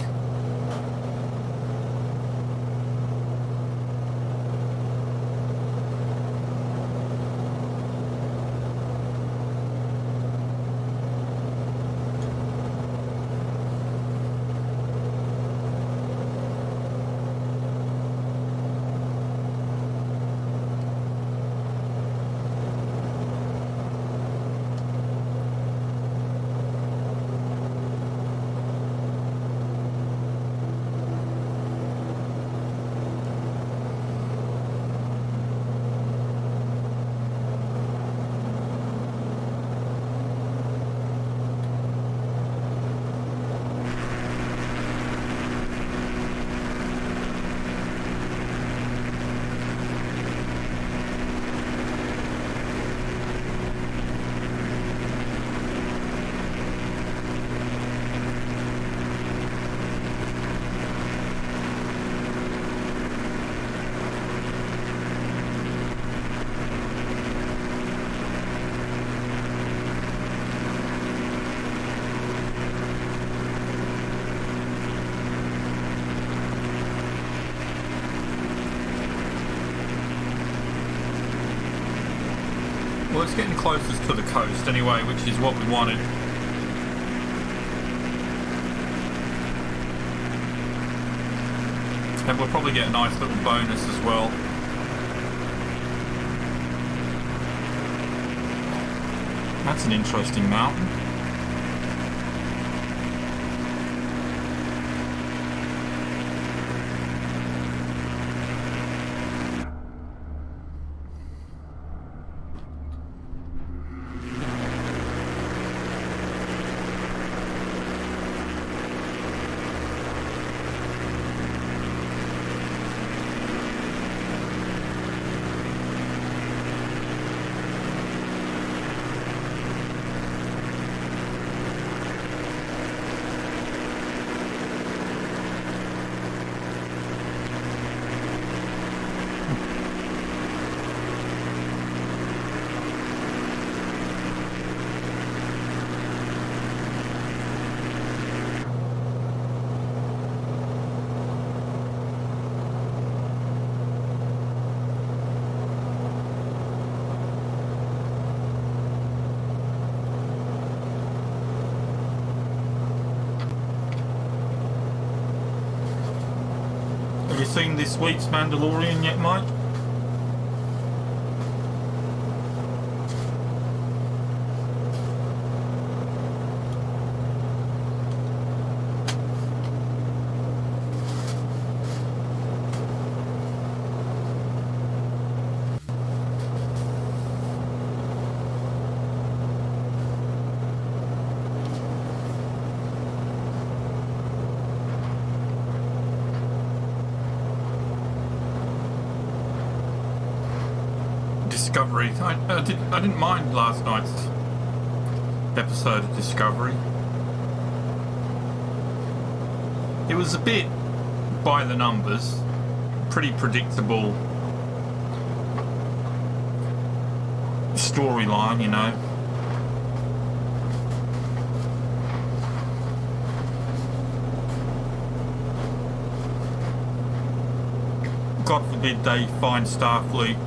Well, it's getting closest to the coast anyway, which is what we wanted. And we'll probably get a nice little bonus as well. That's an interesting mountain. Have you seen this week's Mandalorian yet, Mike? Discovery. I didn't mind last night's episode of Discovery. It was a bit by the numbers, pretty predictable storyline, you know. God forbid they find Starfleet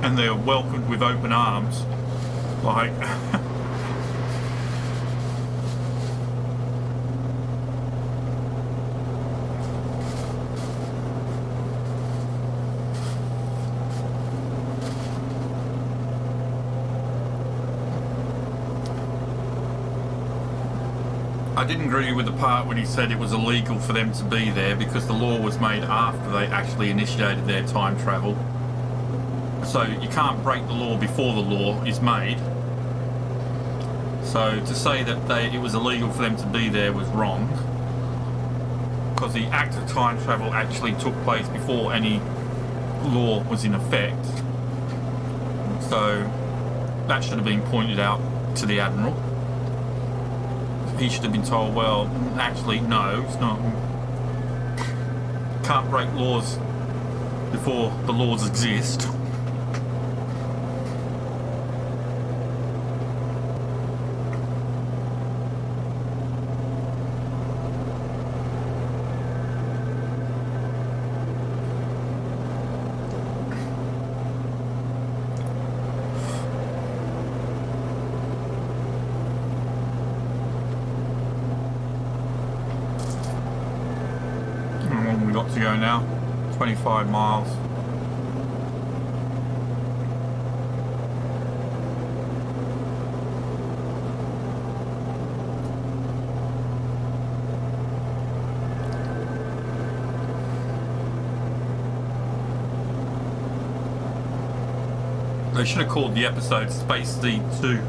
and they're welcomed with open arms. Like, I didn't agree with the part when he said it was illegal for them to be there because the law was made after they actually initiated their time travel. So you can't break the law before the law is made. So to say that it was illegal for them to be there was wrong, because the act of time travel actually took place before any law was in effect. So that should have been pointed out to the Admiral. He should have been told, well, actually, no, it's not. Can't break laws before the laws exist. To go now, 25 miles. They should have called the episode Space Seed 2.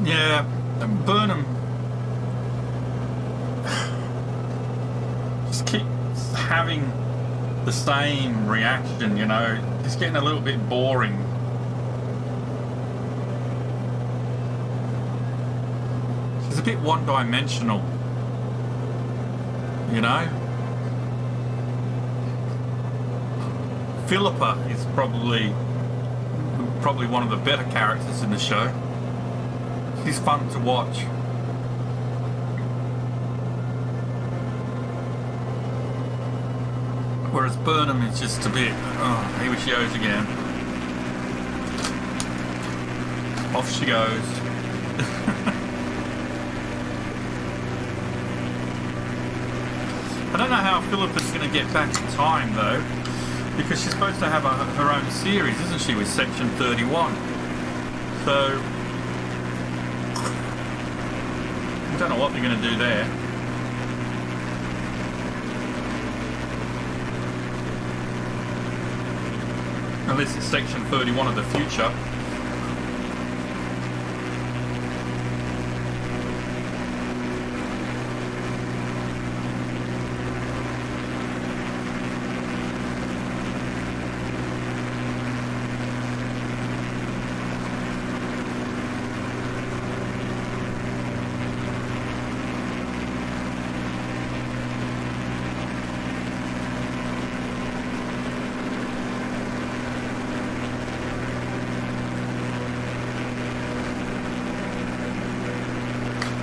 Yeah, Burnham just keeps having the same reaction, you know. It's getting a little bit boring. She's a bit one-dimensional, you know. Philippa is probably one of the better characters in the show. She's fun to watch. Whereas Burnham is just a bit, oh, here she goes again. Off she goes. I don't know how Philippa's going to get back in time though, because she's supposed to have her own series, isn't she, with Section 31? So I don't know what they're going to do there. Unless it's Section 31 of the future.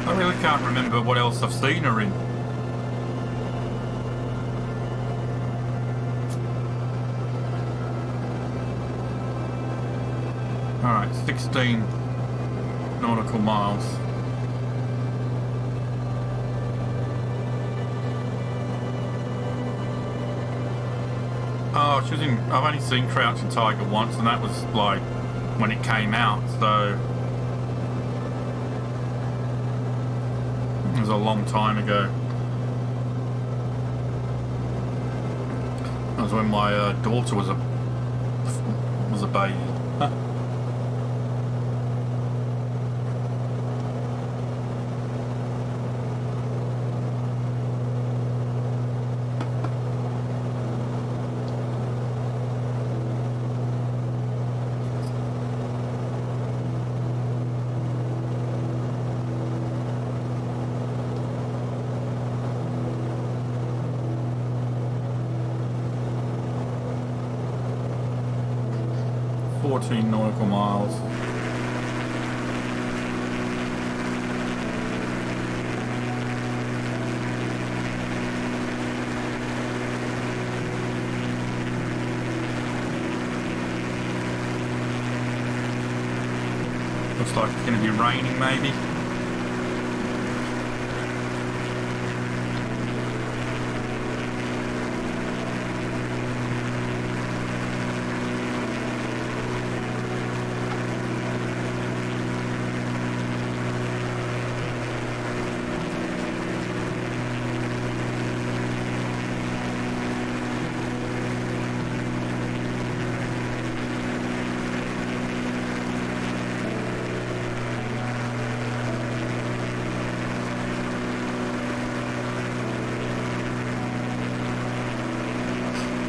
I really can't remember what else I've seen her in. Alright, 16 nautical miles. Oh, I've only seen Crouching Tiger once, and that was like when it came out, so it was a long time ago. That was when my daughter was a baby. 14 nautical miles. Looks like it's going to be raining maybe.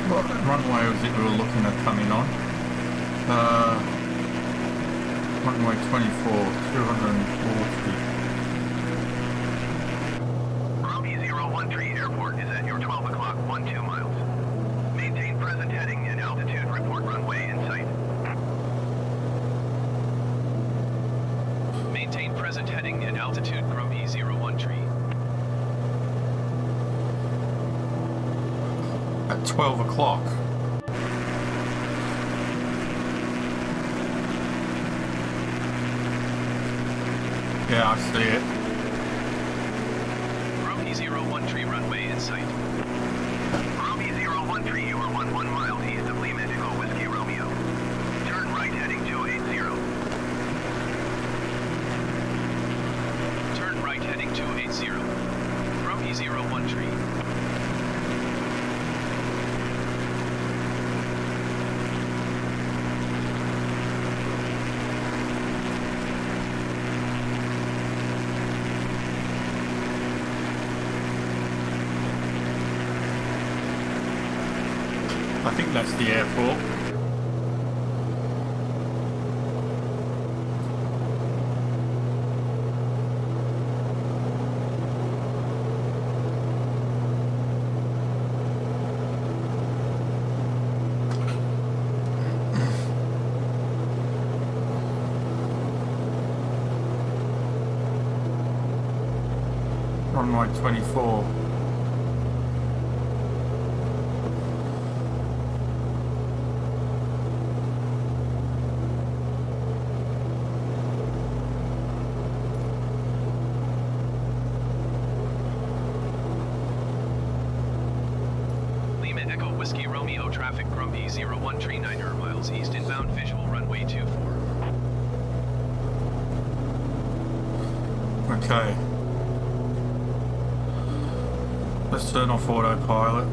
What runway was it we were looking at coming on? Runway 24, 240. Romeo 013 Airport is at your 12 o'clock 12 miles. Maintain present heading and altitude. Report runway in sight. Maintain present heading and altitude, Grumpy 013. At 12 o'clock. Yeah, I see it. Grumpy 013 runway in sight. Romeo 013, you are 11 miles east of Lima Indigo Whiskey Romeo. Turn right heading 280. Turn right heading 280. Grumpy 013. I think that's the airport. Runway 24. Lima Echo Whiskey Romeo traffic, Grumpy 013 9 miles east inbound, visual runway 24. Okay. Let's turn off autopilot.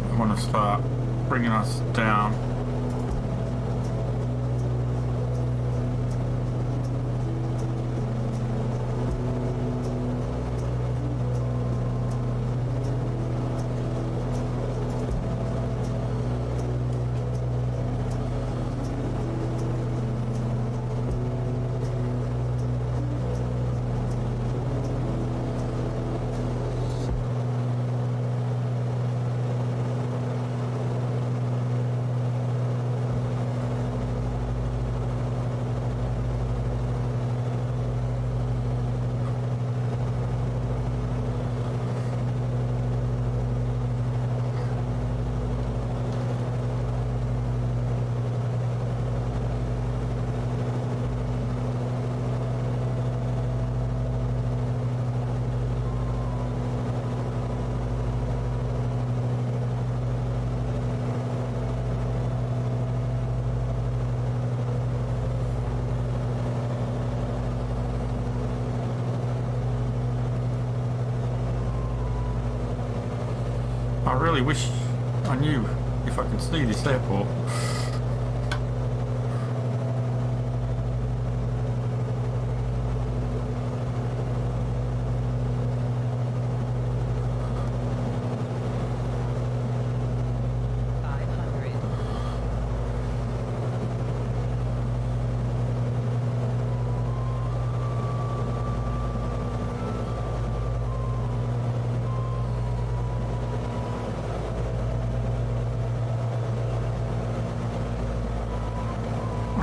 I want to start bringing us down. really wish I knew if I could see this airport.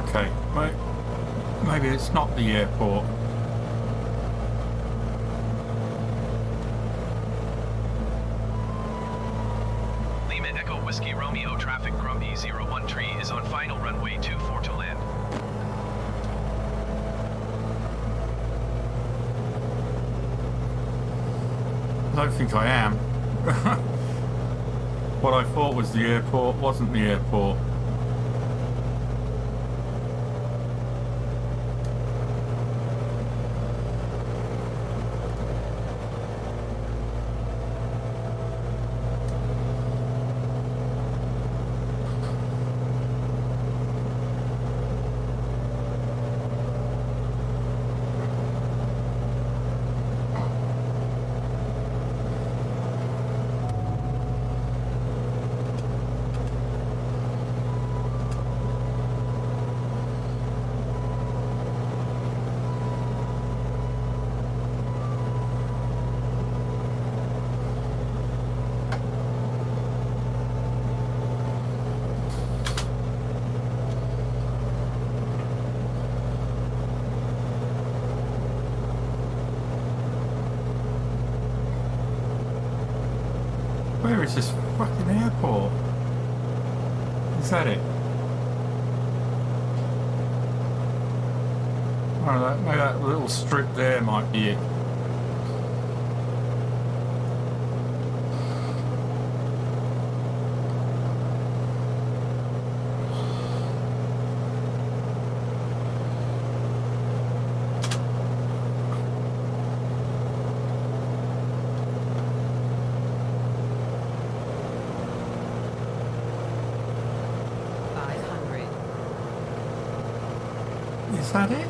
Okay, maybe it's not the airport. Lima Echo Whiskey Romeo traffic Grumpy 01 tree is on final runway 24 to land. I don't think I am. What I thought was the airport wasn't the airport. Where is this fucking airport? Is that it? Oh, maybe that little strip there might be it. Is that it?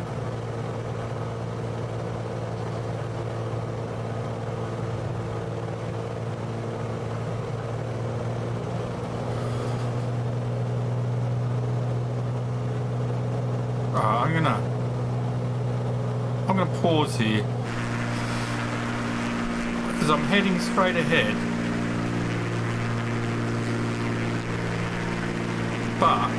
I'm gonna pause here because I'm heading straight ahead, but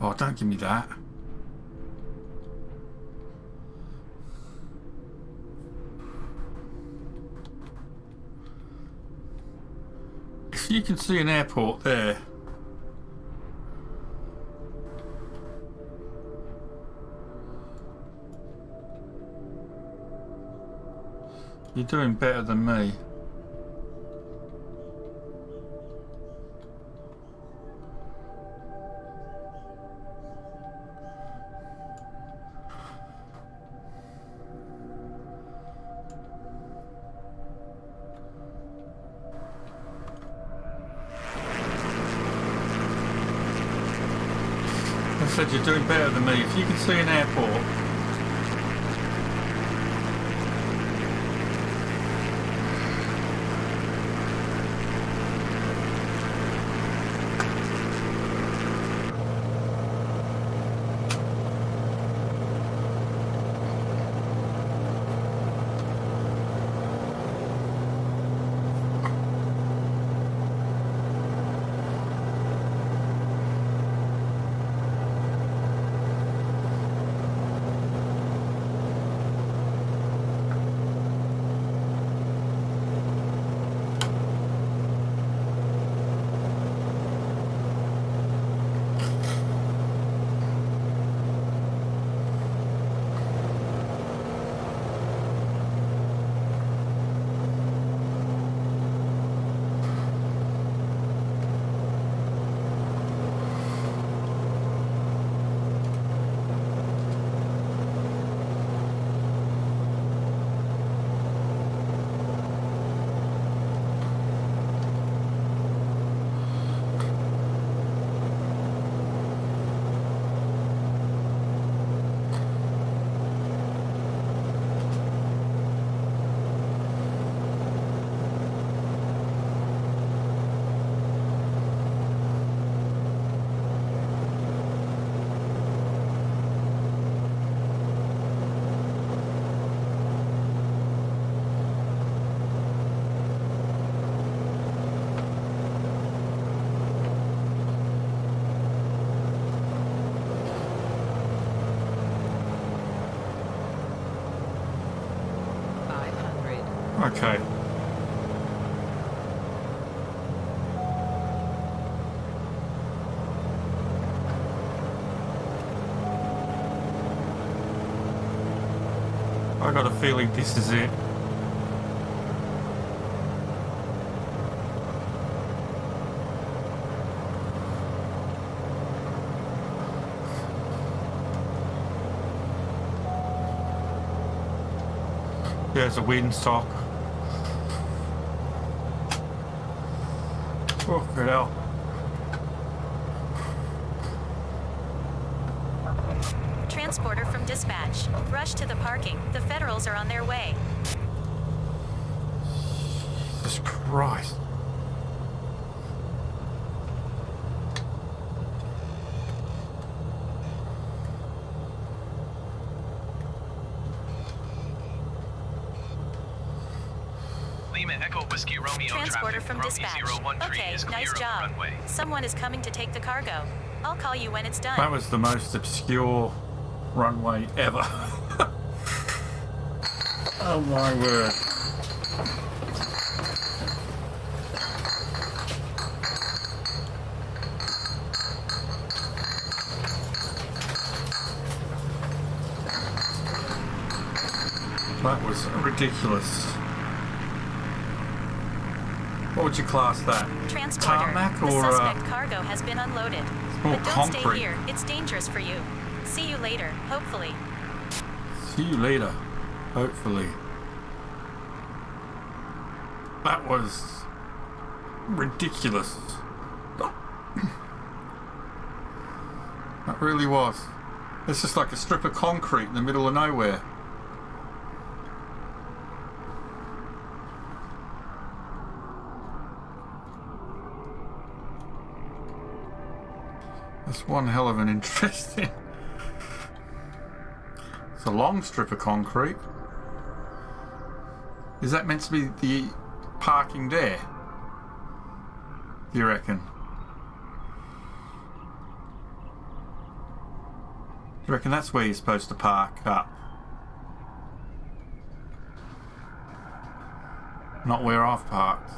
oh, don't give me that. If you can see an airport there, you're doing better than me. I said you're doing better than me. If you can see an airport, Okay. I got a feeling this is it. There's a windsock. Oh, good hell. Transporter from dispatch. Rush to the parking. The Federals are on their way. Jesus Christ. Lima Echo Whiskey Romeo Transporter traffic. from Romeo dispatch. 013 Okay, is clear nice of the job. runway. Someone is coming to take the cargo. I'll call you when it's done. That was the most obscure runway ever. Oh my word. That was ridiculous. What would you class that? Transporter. Tarmac The or suspect cargo has been unloaded. more But don't stay concrete? here. It's dangerous for you. See you later, hopefully. See you later, hopefully. That was ridiculous. That really was. It's just like a strip of concrete in the middle of nowhere. That's one hell of an interesting. It's a long strip of concrete. Is that meant to be the parking there? Do you reckon? Do you reckon that's where you're supposed to park up? Not where I've parked.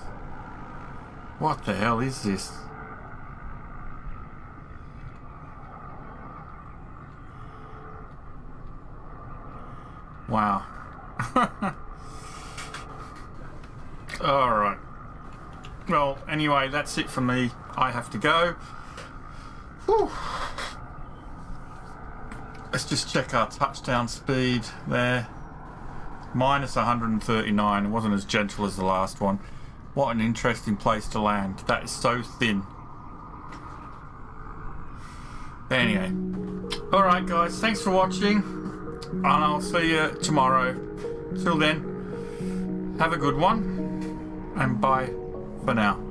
What the hell is this? Wow. Alright. Well, anyway, that's it for me. I have to go. Whew. Let's just check our touchdown speed there. Minus 139. It wasn't as gentle as the last one. What an interesting place to land. That is so thin. Anyway. Alright guys, thanks for watching. And I'll see you tomorrow. Till then, have a good one. And bye for now.